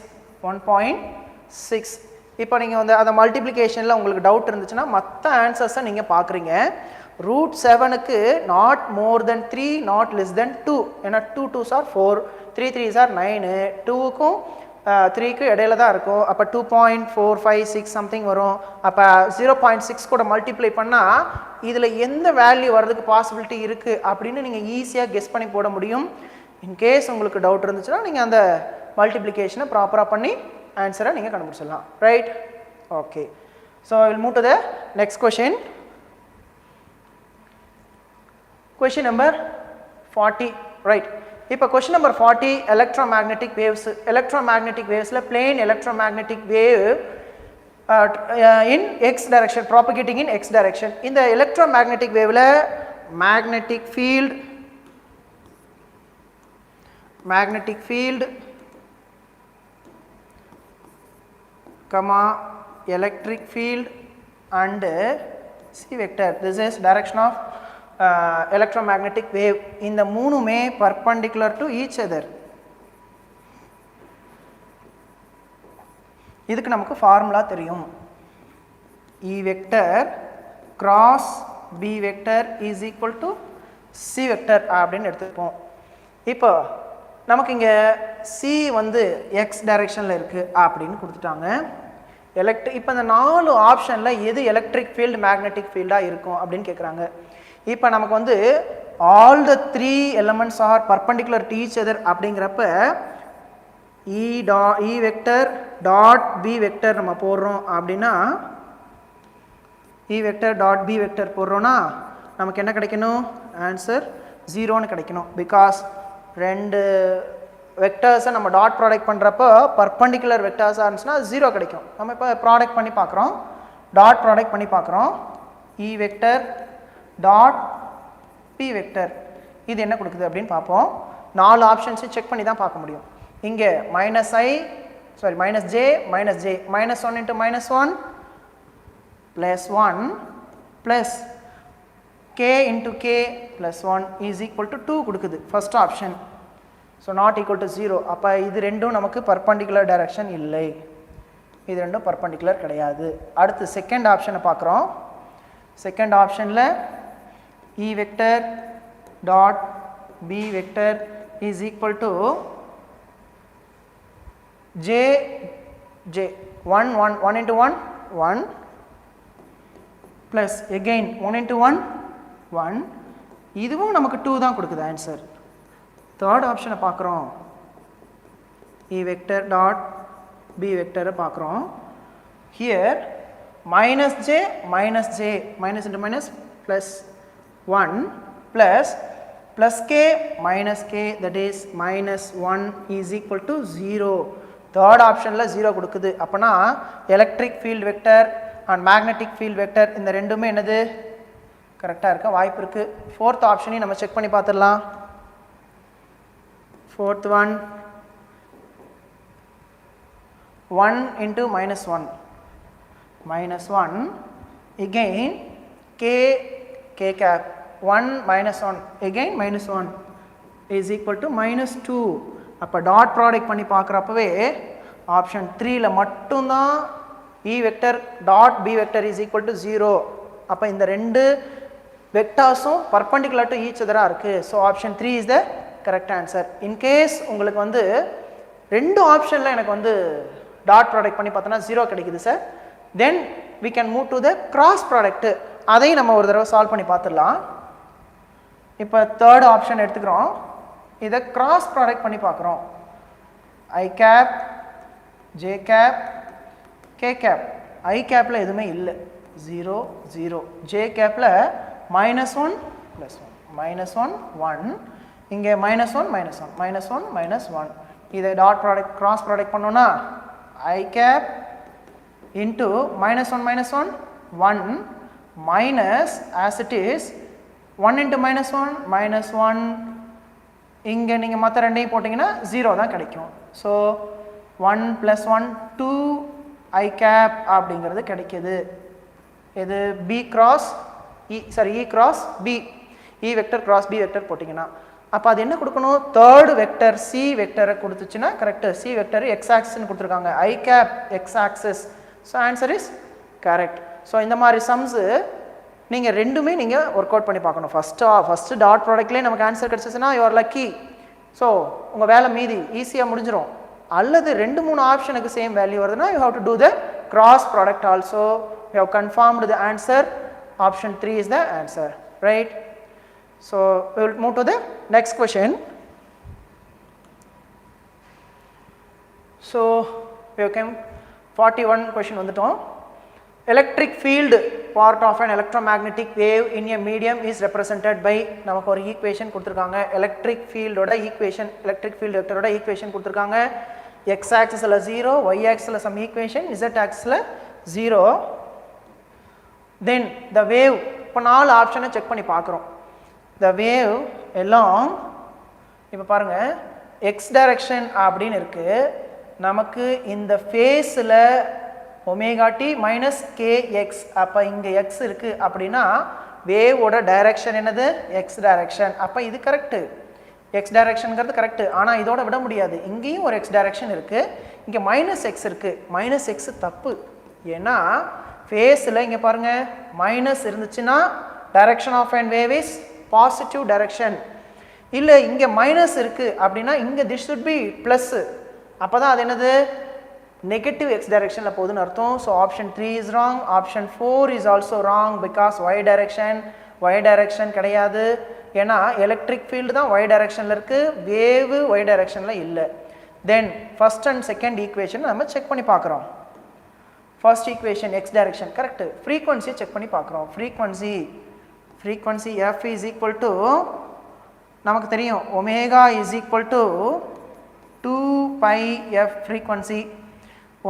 1.6. இப்போ நீங்கள் வந்து அந்த மல்டிப்ளிகேஷனில் உங்களுக்கு டவுட் இருந்துச்சுன்னா மற்ற ஆன்சர்ஸை நீங்கள் பார்க்குறீங்க. ரூட் 7க்கு not more than 3 not less than 2. ஏன்னா 2 2s are 4, 3 3s are 9. 2க்கும் 3க்கு இடையில தான் இருக்கும். அப்போ 2.456 சம்திங் வரும். அப்போ 0.6 கூட மல்டிப்ளை பண்ணால் இதில் எந்த வேல்யூ வர்றதுக்கு பாசிபிலிட்டி இருக்குது அப்படின்னு நீங்கள் ஈஸியாக கெஸ் பண்ணி போட முடியும். இன்கேஸ் உங்களுக்கு டவுட் இருந்துச்சுன்னா நீங்கள் அந்த மல்டிப்ளிகேஷனை ப்ராப்பராக பண்ணி ஆன்சரை நீங்கள் கண்டுபிடிச்சிடலாம். Right? Okay. So I will move to the next question. Question number 40. Right. இப்போ question number 40 electromagnetic waves. Electromagnetic wavesல plane electromagnetic wave in x direction, propagating in x direction. இந்த electromagnetic waveல magnetic field comma electric field and C vector. This is direction of electromagnetic wave. இந்த மூணுமே perpendicular to each other. இதுக்கு நமக்கு formula தெரியும். E vector cross B vector is equal to C vector அப்படின்னு எடுத்துப்போம். இப்போ நமக்கு இங்கே C வந்து x டைரெக்ஷனில் இருக்குது அப்படின்னு கொடுத்துட்டாங்க. இப்போ இந்த 4 ஆப்ஷனில் எது எலக்ட்ரிக் ஃபீல்டு மேக்னெட்டிக் ஃபீல்டாக இருக்கும் அப்படின்னு கேட்குறாங்க. இப்போ நமக்கு வந்து all the 3 elements are perpendicular to each other அப்படிங்கிறப்ப E vector dot B vector நம்ம போடுறோம் அப்படின்னா E vector dot B vector போடுறோன்னா நமக்கு என்ன கிடைக்கணும்? ஆன்சர் 0ன்னு கிடைக்கணும். பிகாஸ் ரெண்டு வெக்டர்ஸை நம்ம டாட் ப்ராடக்ட் பண்ணுறப்போ பர்பண்டிகுலர் வெக்டர்ஸாக இருந்துச்சுன்னா 0 கிடைக்கும். நம்ம இப்போ ப்ராடக்ட் பண்ணி பார்க்குறோம், டாட் ப்ராடக்ட் பண்ணி பார்க்குறோம். E vector dot B vector இது என்ன கொடுக்குது அப்படின்னு பார்ப்போம். 4 ஆப்ஷன்ஸையும் செக் பண்ணி தான் பார்க்க முடியும். இங்கே -i sorry -j -1 into -1 plus 1 plus k into k plus 1 is equal to 2 கொடுக்குது first option. So not equal to 0. அப்போ இது ரெண்டும் நமக்கு perpendicular direction இல்லை, இது ரெண்டும் perpendicular கிடையாது. அடுத்து செகண்ட் ஆப்ஷனை பார்க்குறோம். செகண்ட் ஆப்ஷனில் E vector dot B vector is equal to j 1 into 1 plus again 1 into 1 இதுவும் நமக்கு 2 தான் கொடுக்குது ஆன்சர். தேர்ட் ஆப்ஷனை பார்க்குறோம். E vector dot B vector பார்க்குறோம். Here -j minus into minus plus 1 plus k minus k that is -1 is equal to 0. Third ஆப்ஷனில் 0 கொடுக்குது. அப்போனா electric field vector and magnetic field vector இந்த ரெண்டுமே என்னது கரெக்டாக இருக்க வாய்ப்பு இருக்குது. ஃபோர்த் ஆப்ஷனையும் நம்ம செக் பண்ணி பார்த்துடலாம். Fourth one 1 into -1 again k cap 1 -1 again -1 is equal to -2. அப்போ டாட் ப்ராடக்ட் பண்ணி பார்க்குறப்பவே ஆப்ஷன் 3ல மட்டும்தான் E vector dot B vector is equal to 0. அப்போ இந்த ரெண்டு வெக்டார்ஸும் perpendicular to each other இருக்குது. So option 3 is the correct answer. In case உங்களுக்கு வந்து ரெண்டு ஆப்ஷனில் எனக்கு வந்து டாட் ப்ராடக்ட் பண்ணி பார்த்தோன்னா 0 கிடைக்குது sir, then we can move to the cross product. அதையும் நம்ம ஒரு தடவை சால்வ் பண்ணி பார்த்துடலாம். இப்போ தேர்ட் ஆப்ஷன் எடுத்துக்கிறோம், இதை கிராஸ் ப்ராடக்ட் பண்ணி பார்க்குறோம். I cap j cap k cap I capல எதுவுமே இல்லை 0 0, j capல -1 plus 1 -1 இங்கே -1 இதை டாட் ப்ராடக்ட் கிராஸ் ப்ராடக்ட் பண்ணோன்னா I cap into -1 minus as it is 1 into -1 இங்கே நீங்கள் மற்ற ரெண்டையும் போட்டிங்கன்னா 0 தான் கிடைக்கும். ஸோ 1 + 1 2 I cap அப்படிங்கிறது கிடைக்கிது. இது B cross E cross B, E vector cross B vector போட்டிங்கன்னா அப்போ அது என்ன கொடுக்கணும், தேர்டு வெக்டர் C வெக்டரை கொடுத்துச்சுன்னா கரெக்டு. C வெக்டர் x ஆக்சிஸ்ன்னு கொடுத்துருக்காங்க, I cap x axis. So answer is correct. So இந்த மாதிரி சம்ஸு நீங்கள் ரெண்டுமே நீங்கள் ஒர்க் அவுட் பண்ணி பார்க்கணும். ஃபஸ்ட்டு டாட் ப்ராடக்ட்லேயே நமக்கு ஆன்சர் கிடச்சிச்சுன்னா யுவர் லக்கி. ஸோ உங்கள் வேலை மீதி ஈஸியாக முடிஞ்சிடும். அல்லது 2-3 ஆப்ஷனுக்கு சேம் வேல்யூ வருதுன்னா you have to do the cross product also. You have confirmed the answer. Option 3 is the answer, right? So we will move to the next question. So we have come 41 question வந்துட்டோம். Electric field part of an electromagnetic wave in a medium is represented by நமக்கு ஒரு equation கொடுத்துருக்காங்க. Electric ஃபீல்டோட equation, electric field வெக்டரோட equation கொடுத்துருக்காங்க. X ஆக்சிஸில் 0, Y ஆக்சிஸில் some equation, Z ஆக்சிஸில் 0. தென் த வேவ், இப்போ 4 ஆப்ஷனை செக் பண்ணி பார்க்குறோம். த வேவ் எல்லாம் இப்போ பாருங்கள் எக்ஸ் டைரக்ஷன் அப்படின்னு இருக்குது. நமக்கு இந்த ஃபேஸில் ஒமேகா டி மைனஸ் கேஎக்ஸ், அப்போ இங்கே எக்ஸ் இருக்குது அப்படின்னா வேவோட டைரக்ஷன் என்னது, எக்ஸ் டைரக்ஷன். அப்போ இது கரெக்டு, எக்ஸ் டைரக்ஷனுங்கிறது கரெக்டு. ஆனால் இதோட விட முடியாது, இங்கேயும் ஒரு எக்ஸ் டைரக்ஷன் இருக்குது, இங்கே மைனஸ் எக்ஸ் இருக்குது. மைனஸ் எக்ஸ் தப்பு, ஏன்னா ஃபேஸில் இங்கே பாருங்கள் மைனஸ் இருந்துச்சுன்னா direction of and wave is positive direction. இல்லை இங்கே மைனஸ் இருக்குது அப்படின்னா இங்கே திஸ் ஷுட் பி ப்ளஸ்ஸு, அப்போ தான் அது என்னது நெகட்டிவ் எக்ஸ் டைரக்ஷனில் போகுதுன்னு அர்த்தம். So option 3 is wrong. Option 4 is also wrong because Y direction கிடையாது. ஏன்னா எலக்ட்ரிக் ஃபீல்டு தான் ஒய் டைரக்ஷனில் இருக்குது, வேவு ஒய் டைரக்ஷனில் இல்லை. Then first and second equation நம்ம செக் பண்ணி பார்க்குறோம். First equation X direction correct. ஃப்ரீக்வன்சியை செக் பண்ணி பார்க்குறோம். Frequency f is equal to நமக்கு தெரியும் omega is equal to 2 pi F frequency.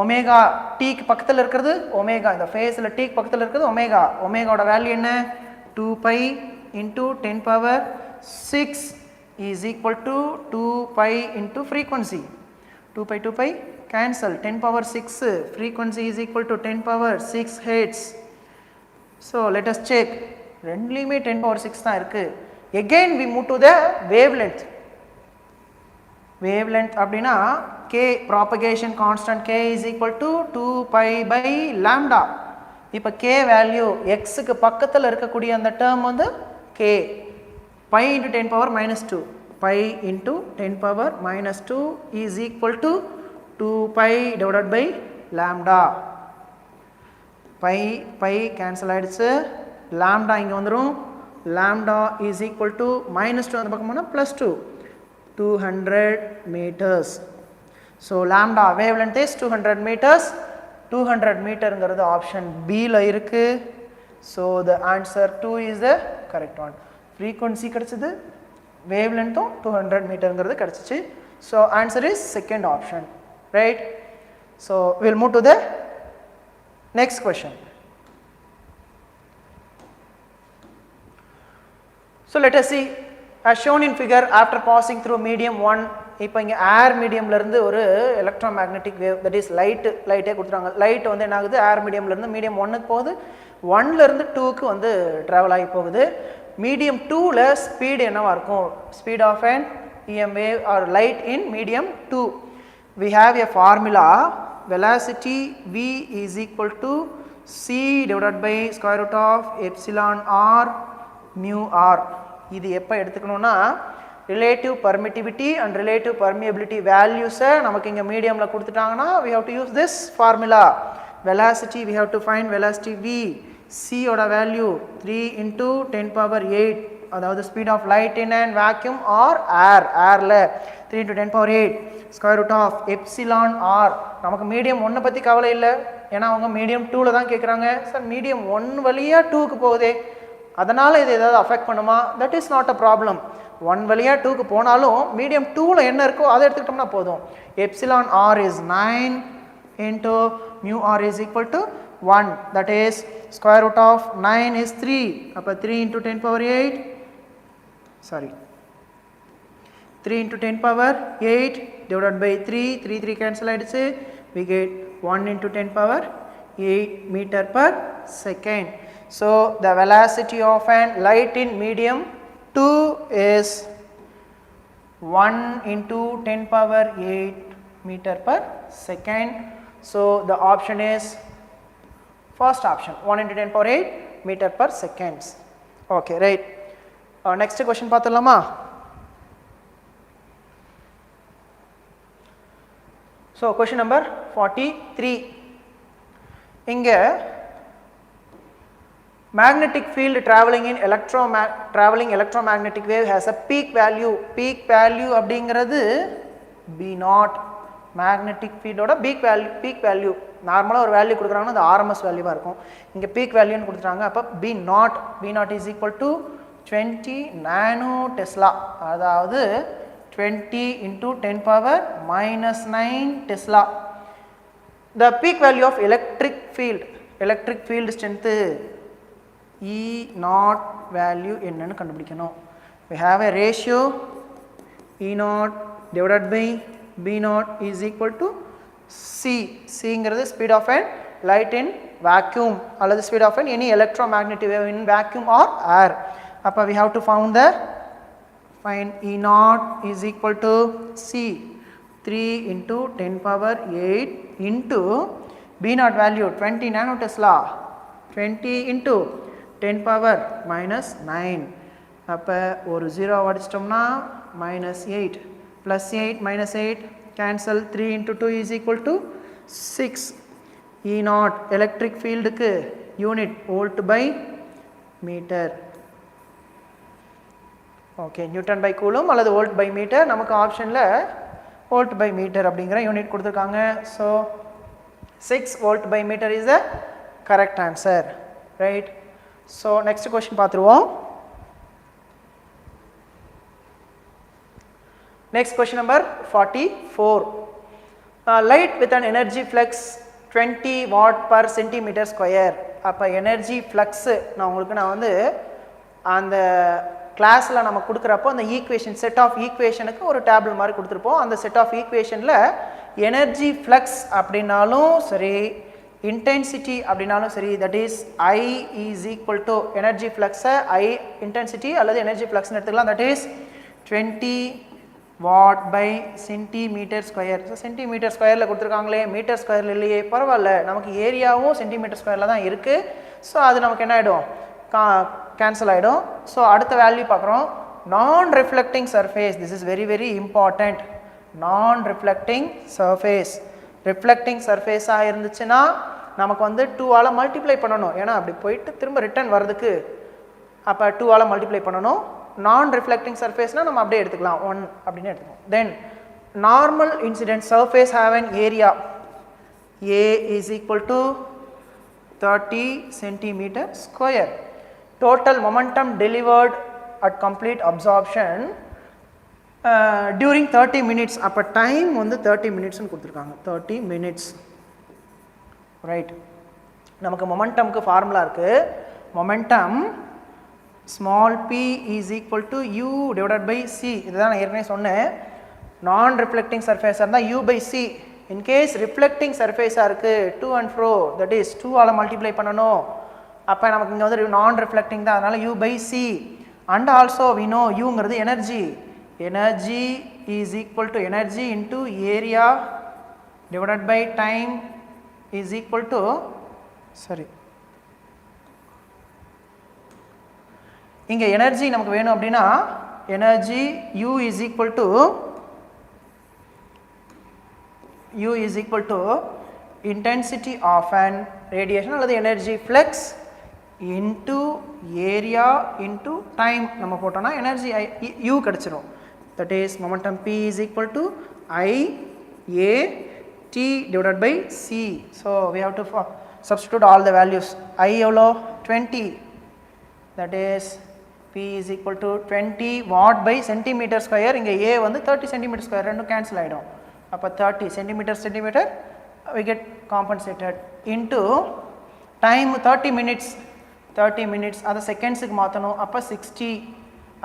Omega டீக்கு பக்கத்தில் இருக்கிறது ஒமேகா, இந்த ஃபேஸில் டீக்கு பக்கத்தில் இருக்கிறது ஒமேகா. ஒமேகாவோட வேல்யூ என்ன? 2 pi into 10 power 6 is equal to 2 pi into frequency. 2 pi cancel, 10 power 6 frequency is equal to 10 power 6 hertz. So let us check, ரெண்டுலையுமே 10 power 6 தான் இருக்கு. Again we move to the wavelength. Wavelength அப்படின்னா k propagation constant k is equal to 2 pi by lambda. இப்போ k value xக்கு பக்கத்தில் இருக்கக்கூடிய அந்த term வந்து k, pi into 10 power minus 2, pi into 10 power minus 2 is equal to 2 pi divided by lambda. pi cancel ஆயிடுச்சு, lambda இங்கே வந்துடும். lambda is equal to minus 2 அந்த பக்கம் போனால் plus 2, 200 meters. So lambda wavelength is 200 meters. 200 மீட்டருங்கிறது option பியில் இருக்கு. So the answer 2 is the correct one. frequency கிடைச்சது, wavelengthும் 200 மீட்டருங்கிறது கிடைச்சிச்சு. So answer is second option. Right? So we'll move to the next question. So let us see, as shown in figure, after passing through medium 1, இப்போ இங்கே ஏர் மீடியம்லேருந்து ஒரு electromagnetic wave, that is லைட்டே கொடுத்துருவாங்க. Light வந்து என்ன ஆகுது, ஏர் மீடியம்லேருந்து medium 1க்கு போகுது, 1லேருந்து 2க்கு வந்து ட்ராவல் ஆகி போகுது. மீடியம் 2ல் ஸ்பீடு என்னவாக இருக்கும்? Speed of an EM wave or light in medium 2. We have a formula, velocity v is equal to c divided by square root of epsilon r mu r. இது எப்போ எடுத்துக்கணும்னா relative permittivity and relative permeability values நமக்கு இங்கே மீடியமில் கொடுத்துட்டாங்கன்னா we have to use this formula. Velocity we have to find velocity v, c ஓட value 3 into 10 power 8, அதாவது speed of light in and vacuum or air, airல 3 into 10 power 8 square root of epsilon r. நமக்கு medium 1 பற்றி கவலை இல்லை, ஏன்னா அவங்க medium 2ல் தான் கேட்குறாங்க. சார் மீடியம் 1 வழியாக 2க்கு போகுதே, அதனால் இது ஏதாவது அஃபெக்ட் பண்ணுமா? That is not a problem. 1 வழியாக 2க்கு போனாலும் மீடியம் 2ல் என்ன இருக்கோ அதை எடுத்துக்கிட்டோம்னா போதும். epsilon r is 9 into mu r is equal to 1, that is square root of 9 is 3, அப்போ 3 into 10 power 8, sorry 3 into 10 power 8 divided by 3, 3 cancel ஆயிடுச்சு, we get 1 into 10 power 8 meter per second. So the velocity of an light in medium 2 is 1 into 10 power 8 meter per second. So the option is first option, 1 into 10 power 8 meter per seconds. Okay, right. Next question பார்த்துடலாமா? So question number 43. இங்கே magnetic field traveling in electromagnetic wave has a peak value. Peak value அப்படிங்கிறது B0. magnetic field ஓட peak value நார்மலாக ஒரு value கொடுக்குறாங்கன்னா அது RMS வேல்யூவாக இருக்கும். இங்கே பீக் வேல்யூன்னு கொடுத்துட்டாங்க. அப்போ B0 is equal to 20 nano Tesla, அதாவது 20 into 10 power minus 9 Tesla. The peak value of electric field strength E0 value என்னன்னு கண்டுபிடிக்கணும். We have a ratio E0 divided by B0 is equal to C. Cங்கிறது speed of an light in vacuum அல்லது speed of an any electromagnetic wave in vacuum or air. அப்போ we have to find E0 is equal to C, 3 into 10 power 8 into B0 value 20 nano Tesla, 20 into 10 power minus 9. அப்போ ஒரு 0 அடிச்சிட்டோம்னா minus 8 plus 8 minus 8 cancel, 3 into 2 is equal to 6. E0 electric field க்கு unit volt by meter. Okay, newton by coulomb அல்லது volt by metre. நமக்கு ஆப்ஷனில் volt by metre அப்படிங்கிற unit கொடுத்துருக்காங்க. So 6 volt by metre is the correct answer. Right. So next question பார்த்துருவோம். Next question number 44. Light with an energy flux 20 watt per centimeter square. அப்போ energy flux நான் வந்து அந்த கிளாஸில் நம்ம கொடுக்குறப்போ அந்த ஈக்குவேஷன் செட் ஆஃப் ஈக்குவேஷனுக்கு ஒரு டேபிள் மாதிரி கொடுத்துருப்போம். அந்த செட் ஆஃப் ஈக்குவேஷனில் எனர்ஜி ஃப்ளக்ஸ் அப்படின்னாலும் சரி, இன்டென்சிட்டி அப்படின்னாலும் சரி, that is I is equal to energy ஃப்ளக்ஸை ஐ இன்டென்சிட்டி அல்லது எனர்ஜி ஃப்ளக்ஸ்னு எடுத்துக்கலாம். That is 20 watt by centimetre square. So centimetre ஸ்கொயரில் கொடுத்துருக்காங்களே, மீட்டர் ஸ்கொயரில் இல்லையே, பரவாயில்ல, நமக்கு ஏரியாவும் சென்டிமீட்டர் ஸ்கொயரில் தான் இருக்குது. ஸோ அது நமக்கு என்ன ஆகிடும், கேன்சல் ஆகிடும். ஸோ அடுத்த வேல்யூ பார்க்குறோம், நான் reflecting surface. This is very very important. நான் ரிஃப்ளெக்டிங் சர்ஃபேஸ், ரிஃப்ளெக்டிங் சர்ஃபேஸாக இருந்துச்சுன்னா நமக்கு வந்து 2ஆல் மல்டிப்ளை பண்ணணும். ஏன்னா அப்படி போயிட்டு திரும்ப ரிட்டர்ன் வர்றதுக்கு அப்போ 2ஆல் மல்டிப்ளை பண்ணணும். நான் ரிஃப்ளெக்டிங் சர்ஃபேஸ்னால் நம்ம அப்படியே எடுத்துக்கலாம், 1 அப்படின்னு எடுத்துக்கலாம். தென் normal incident surface have an area A is equal to 30 centimeter square. Total momentum delivered at complete absorption during 30 minutes. அப்போ டைம் வந்து 30 மினிட்ஸ்னு கொடுத்துருக்காங்க, 30 minutes, ரைட். நமக்கு மொமெண்டம்க்கு ஃபார்முலா இருக்குது. Momentum small p is equal to u divided by c. இதுதான் நான் ஏற்கனவே சொன்னேன். நான் ரிஃப்ளெக்டிங் சர்ஃபேஸாக இருந்தால் u by c. In case reflecting சர்ஃபேஸாக இருக்குது, to and fro, that is 2ஆல் மல்டிப்ளை பண்ணணும். அப்போ நமக்கு இங்கே வந்து நான் ரிஃப்ளெக்டிங் தான், அதனால் u by c. And also we know யூங்கிறது energy. Energy is equal to energy into area divided by time is equal to, சரி, இங்கே எனர்ஜி நமக்கு வேணும் அப்படின்னா energy u is equal to intensity of an radiation அல்லது energy flux into area into time. நம்ம போட்டோம்னா energy u கிடைச்சிரும். that is momentum p is equal to I a t divided by c. so we have to substitute all the values. I எவ்வளோ 20, that is P is equal to 20 watt by centimeter square. இங்கே A வந்து 30 centimeter square, ரெண்டும் cancel ஆகிடும். அப்போ 30 centimeter we get compensated into time 30 minutes அதை செகண்ட்ஸுக்கு மாற்றணும். அப்போ 60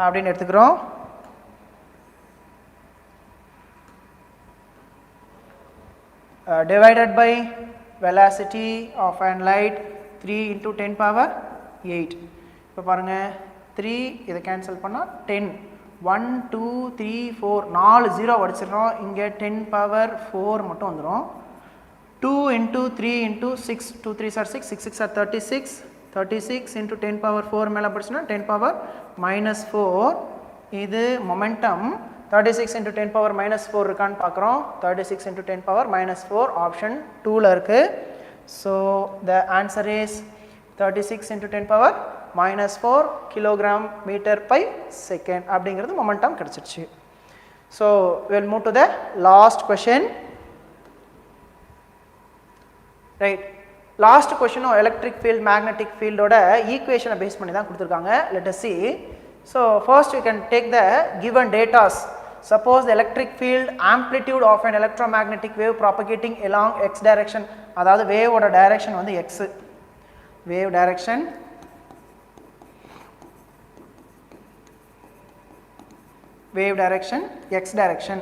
அப்படின்னு எடுத்துக்கிறோம். Divided by velocity of an light 3 into 10 power 8. இப்போ பாருங்கள், 3 இதை கேன்சல் பண்ணால் 10, 1 2 3 4 4 0 அடிச்சிடறோம். இங்கே 10 power 4 மட்டும் வந்துடும். 2 into 3 into 6, 2 3s are 6, 6 6 are 36, 36 into 10 power 4 மேலே படிச்சுன்னா 10 power minus 4. இது மொமெண்டம் 36 into 10 power minus 4 இருக்கான்னு பார்க்குறோம். 36 into 10 power minus 4 ஆப்ஷன் 2ல் இருக்குது. So the answer is 36 into 10 power minus 4 kilogram meter per second அப்படிங்கிறது மொமெண்டம் கிடச்சிருச்சு. So we'll move to the last question. Right, last கொஷனும் electric field magnetic ஃபீல்டோட ஈக்குவேஷனை base பண்ணி தான் கொடுத்துருக்காங்க. let us see. So first we can take the given datas. Suppose the electric field amplitude of an electromagnetic wave propagating along x direction. அதாவது வேவோட direction வந்து x, wave direction, x direction.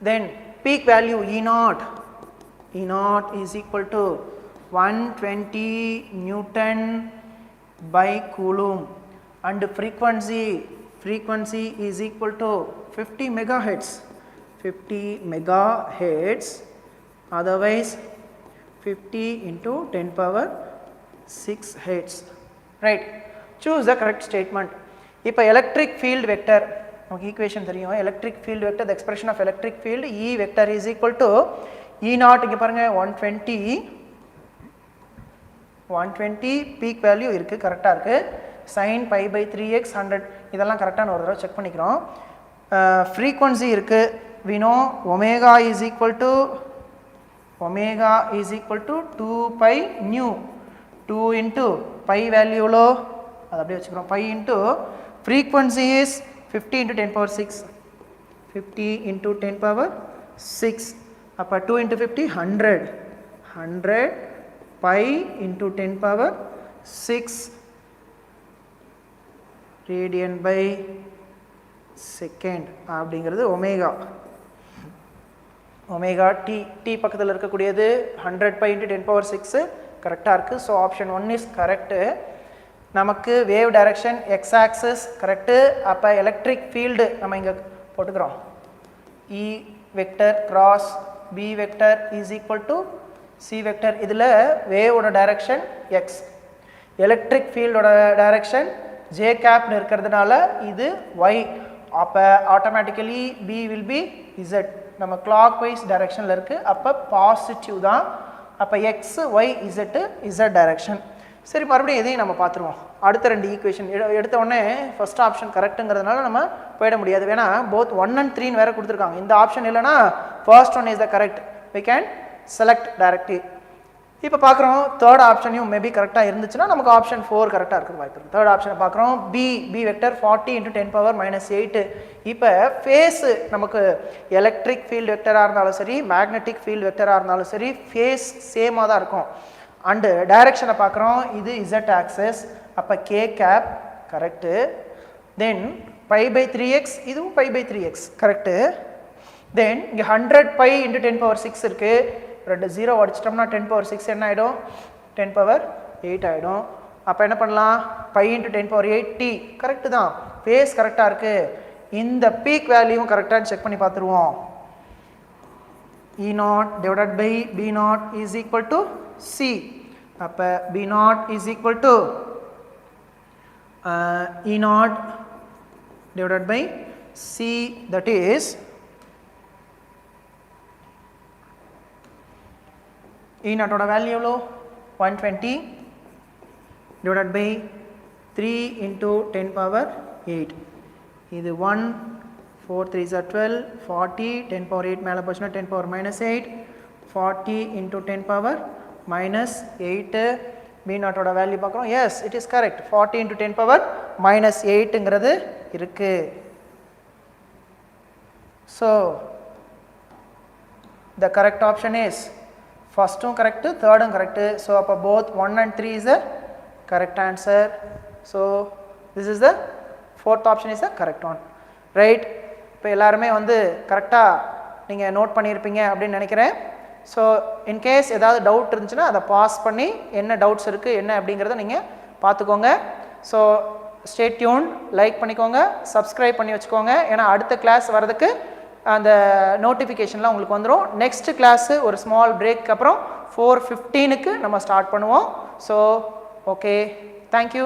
Then peak value E naught is equal to 120 Newton by Coulomb, and frequency is equal to 50 megahertz, otherwise 50 into 10 power 6 hertz. Right, choose the correct statement. இப்போ electric field vector நமக்கு equation தெரியும். electric field vector, the expression of electric field E vector is equal to E naught. இங்கே பாருங்கள் 120 peak value இருக்குது, கரெக்டாக இருக்குது. sin pi by 3x 100 இதெல்லாம் கரெக்டான ஒரு தடவை செக் பண்ணிக்கிறோம். ஃப்ரீக்வன்சி இருக்குது, we know omega is equal to 2 pi nu, 2 into pi value எவ்வளோ அது அப்படியே வச்சுக்கிறோம், pi into frequency is 50 into 10 power 6, 50 into 10 power 6. அப்போ 2 into 50 100 pi into 10 power 6 radian by second அப்படிங்கிறது ஒமேகா t பக்கத்தில் இருக்கக்கூடியது 100 pi into 10 power 6 கரெக்டாக இருக்குது. So option 1 is correct. நமக்கு wave direction X axis correct. அப்போ எலக்ட்ரிக் ஃபீல்டு நம்ம இங்கே போட்டுக்கிறோம். E vector cross B vector is equal to C vector. இதில் வேவோட டைரக்ஷன் எக்ஸ், எலக்ட்ரிக் ஃபீல்டோட டைரக்ஷன் J கேப்னு இருக்கிறதுனால இது Y. அப்போ automatically B will be Z. நம்ம கிளாக் வைஸ் டைரக்ஷனில் இருக்குது. அப்போ பாசிட்டிவ் தான். அப்போ எக்ஸ் ஒய் இசட் டைரக்ஷன். சரி, மறுபடியும் எதையும் நம்ம பார்த்துருவோம். அடுத்த 2 ஈக்குவேஷன் எடுத்த உடனே ஃபர்ஸ்ட் ஆப்ஷன் கரெக்டுங்கிறதுனால நம்ம போயிட முடியாது. வேணா போத் 1 and 3 வேறு கொடுத்துருக்காங்க. இந்த ஆப்ஷன் இல்லைனா first one is the correct, we can select directly. இப்போ பார்க்குறோம் தேர்ட் ஆப்ஷனையும் மேபி கரெக்டாக இருந்துச்சுன்னா நமக்கு ஆப்ஷன் 4 கரெக்டாக இருக்கிறது வாய்ப்பு இருக்குது. தேர்ட் ஆப்ஷனை பார்க்குறோம். B vector 40 into 10 power -8. இப்போ ஃபேஸு நமக்கு எலக்ட்ரிக் ஃபீல்டு வெக்டராக இருந்தாலும் சரி, மேக்னெட்டிக் ஃபீல்டு வெக்டராக இருந்தாலும் சரி, ஃபேஸ் சேமாக தான் இருக்கும். அண்டு டைரக்ஷனை பார்க்குறோம். இது இசட் ஆக்சஸ். அப்போ கே கேப் கரெக்டு. தென் π/3x, இதுவும் π/3x கரெக்டு. தென் இங்கே 100 pi into 10 power 6 இருக்குது. 2 0 அடிச்சிட்டோம்னா 10 power 6 என்ன ஆகிடும்? 10 power 8 ஆகிடும். அப்போ என்ன பண்ணலாம்? pi into 10 power 8t correct தான். ஃபேஸ் கரெக்டாக இருக்குது. இந்த பீக் வேல்யூவும் கரெக்டாக செக் பண்ணி பார்த்துருவோம். E0 divided by B0 is equal to C. அப்போ B0 is equal to E0 divided by C, that is E0 ஓட வேல்யூ எவ்வளோ? 120 divided by 3 into 10 power 8. இது 1 4 3s are 12, 40 10 power 8 மேலே போச்சுன்னா 10 power -8, 40 into 10 power -8. B0 ஓட value பார்க்குறோம். Yes, it is correct. 40 into 10 power -8ங்கிறது இருக்கு. So the correct option is ஃபஸ்ட்டும் கரெக்டு, தேர்டும் கரெக்டு. ஸோ அப்போ both 1 and 3 is the correct answer. So this is the fourth option is the correct one. Right. இப்போ எல்லாருமே வந்து கரெக்டாக நீங்கள் நோட் பண்ணியிருப்பீங்க அப்படின்னு நினைக்கிறேன். ஸோ இன்கேஸ் ஏதாவது டவுட் இருந்துச்சுன்னா அதை பாஸ் பண்ணி என்ன டவுட்ஸ் இருக்குது என்ன அப்படிங்கிறத நீங்கள் பார்த்துக்கோங்க. ஸோ ஸ்டே டியூன், லைக் பண்ணிக்கோங்க, சப்ஸ்கிரைப் பண்ணி வச்சுக்கோங்க. ஏன்னா அடுத்த கிளாஸ் வரதுக்கு அந்த நோட்டிஃபிகேஷன்லாம் உங்களுக்கு வந்துடும். நெக்ஸ்ட் கிளாஸு ஒரு ஸ்மால் பிரேக் அப்புறம் 4:15க்கு நம்ம ஸ்டார்ட் பண்ணுவோம். So okay, thank you.